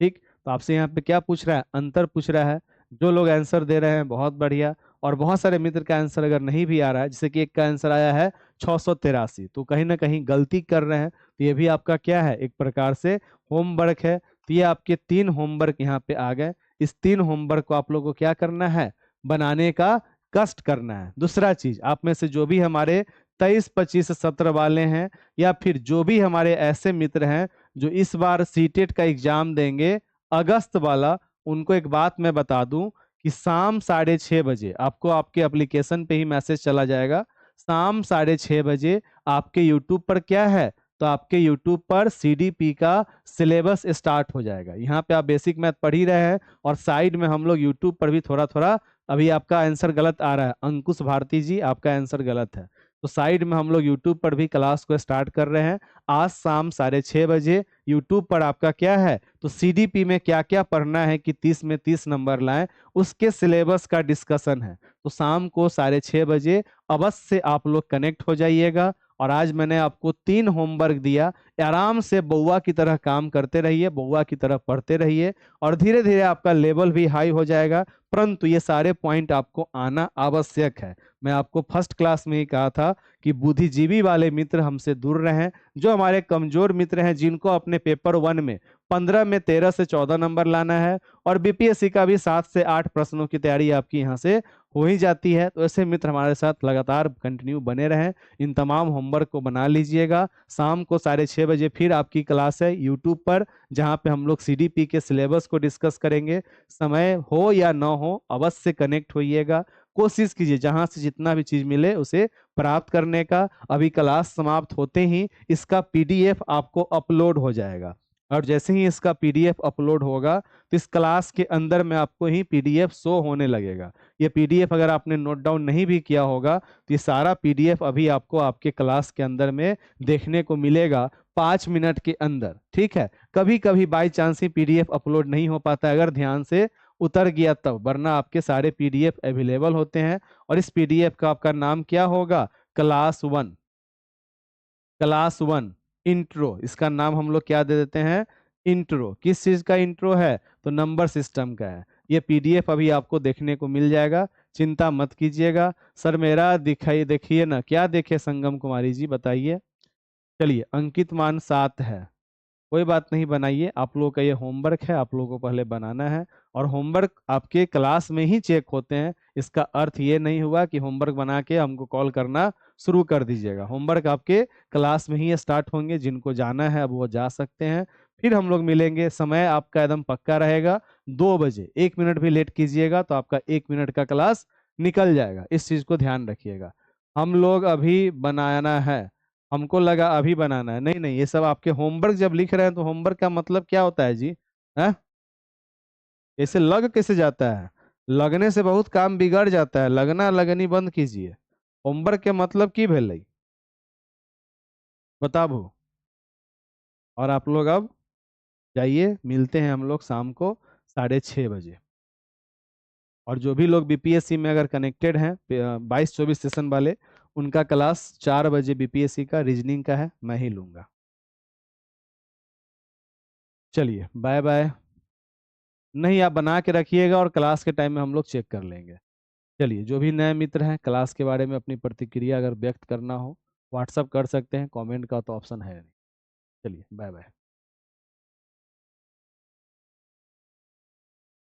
ठीक, तो आपसे यहाँ पे क्या पूछ रहा है? अंतर पूछ रहा है। जो लोग आंसर दे रहे हैं बहुत बढ़िया, और बहुत सारे मित्र का आंसर अगर नहीं भी आ रहा है, जैसे कि एक का आंसर आया है 683, तो कहीं ना कहीं गलती कर रहे हैं, तो ये भी आपका क्या है? एक प्रकार से होमवर्क है। तो ये आपके 3 होमवर्क यहाँ पे आ गए। इस 3 होमवर्क को आप लोगों को क्या करना है? बनाने का कष्ट करना है। दूसरा चीज, आप में से जो भी हमारे 23, 25, 17 वाले हैं, या फिर जो भी हमारे ऐसे मित्र हैं जो इस बार सीटेट का एग्जाम देंगे अगस्त वाला, उनको एक बात मैं बता दूं कि शाम 6:30 बजे आपको आपके एप्लीकेशन पे ही मैसेज चला जाएगा। शाम 6:30 बजे आपके यूट्यूब पर क्या है? तो आपके यूट्यूब पर सीडीपी का सिलेबस स्टार्ट हो जाएगा। यहाँ पे आप बेसिक मैथ पढ़ ही रहे हैं, और साइड में हम लोग यूट्यूब पर भी थोड़ा थोड़ा, अभी आपका आंसर गलत आ रहा है अंकुश भारती जी, आपका आंसर गलत है, तो साइड में हम लोग यूट्यूब पर भी क्लास को स्टार्ट कर रहे हैं। आज शाम 6:30 बजे यूट्यूब पर आपका क्या है? तो सीडीपी में क्या क्या पढ़ना है कि 30 में 30 नंबर लाएं, उसके सिलेबस का डिस्कशन है। तो शाम को 6:30 बजे अवश्य से आप लोग कनेक्ट हो जाइएगा। और आज मैंने आपको 3 होमवर्क दिया, आराम से बउआ की तरह काम करते रहिए, बउआ की तरह पढ़ते रहिए, और धीरे धीरे आपका लेवल भी हाई हो जाएगा। परंतु ये सारे पॉइंट आपको आना आवश्यक है। मैं आपको फर्स्ट क्लास में ही कहा था कि बुद्धिजीवी वाले मित्र हमसे दूर रहें। जो हमारे कमजोर मित्र हैं, जिनको अपने पेपर 1 में 15 में 13 से 14 नंबर लाना है, और बीपीएससी का भी 7 से 8 प्रश्नों की तैयारी आपकी यहाँ से हो ही जाती है, तो ऐसे मित्र हमारे साथ लगातार कंटिन्यू बने रहें। इन तमाम होमवर्क को बना लीजिएगा। शाम को 6:30 बजे फिर आपकी क्लास है यूट्यूब पर, जहाँ पे हम लोग सीडीपी के सिलेबस को डिस्कस करेंगे। समय हो या ना हो, अवश्य कनेक्ट होइएगा। कोशिश कीजिए जहां से जितना भी चीज मिले उसे प्राप्त करने का। अभी क्लास समाप्त होते ही इसका पीडीएफ आपको अपलोड हो जाएगा, और जैसे ही इसका पीडीएफ अपलोड होगा तो इस क्लास के अंदर में आपको ही पीडीएफ शो होने लगेगा। ये पीडीएफ अगर आपने नोट डाउन नहीं भी किया होगा तो ये सारा पीडीएफ अभी आपको आपके क्लास के अंदर में देखने को मिलेगा 5 मिनट के अंदर। ठीक है, कभी कभी by chance he PDF upload नहीं हो पाता है, अगर ध्यान से उतर गया तब, वरना आपके सारे पीडीएफ अवेलेबल होते हैं। और इस पीडीएफ का आपका नाम क्या होगा? क्लास 1, क्लास 1 इंट्रो, इसका नाम हम लोग क्या दे देते हैं? इंट्रो। किस चीज का इंट्रो है? तो नंबर सिस्टम का है। ये पीडीएफ अभी आपको देखने को मिल जाएगा, चिंता मत कीजिएगा। सर मेरा दिखाई देखिए ना, क्या देखे संगम कुमारी जी बताइए। चलिए, अंकित मान 7 है, कोई बात नहीं, बनाइए। आप लोगों का ये होमवर्क है, आप लोगों को पहले बनाना है। और होमवर्क आपके क्लास में ही चेक होते हैं। इसका अर्थ ये नहीं हुआ कि होमवर्क बना के हमको कॉल करना शुरू कर दीजिएगा। होमवर्क आपके क्लास में ही स्टार्ट होंगे। जिनको जाना है अब वो जा सकते हैं। फिर हम लोग मिलेंगे। समय आपका एकदम पक्का रहेगा, 2 बजे। 1 मिनट भी लेट कीजिएगा तो आपका 1 मिनट का क्लास निकल जाएगा। इस चीज को ध्यान रखिएगा। हम लोग अभी बनाना है। हमको लगा अभी बनाना है, नहीं नहीं, ये सब आपके होमवर्क जब लिख रहे हैं तो होमवर्क का मतलब क्या होता है जी? है, ऐसे लग कैसे जाता है? लगने से बहुत काम बिगड़ जाता है। लगना लगनी बंद कीजिए। होमवर्क के मतलब की भेलै? बताबू। और आप लोग अब जाइए, मिलते हैं हम लोग शाम को 6:30 बजे। और जो भी लोग बीपीएससी में अगर कनेक्टेड हैं, 22-24 सेशन वाले, उनका क्लास 4 बजे बीपीएससी का रीजनिंग का है, मैं ही लूंगा। चलिए, बाय बाय। नहीं, आप बना के रखिएगा और क्लास के टाइम में हम लोग चेक कर लेंगे। चलिए, जो भी नए मित्र हैं, क्लास के बारे में अपनी प्रतिक्रिया अगर व्यक्त करना हो, व्हाट्सअप कर सकते हैं। कमेंट का तो ऑप्शन है नहीं। चलिए, बाय बाय।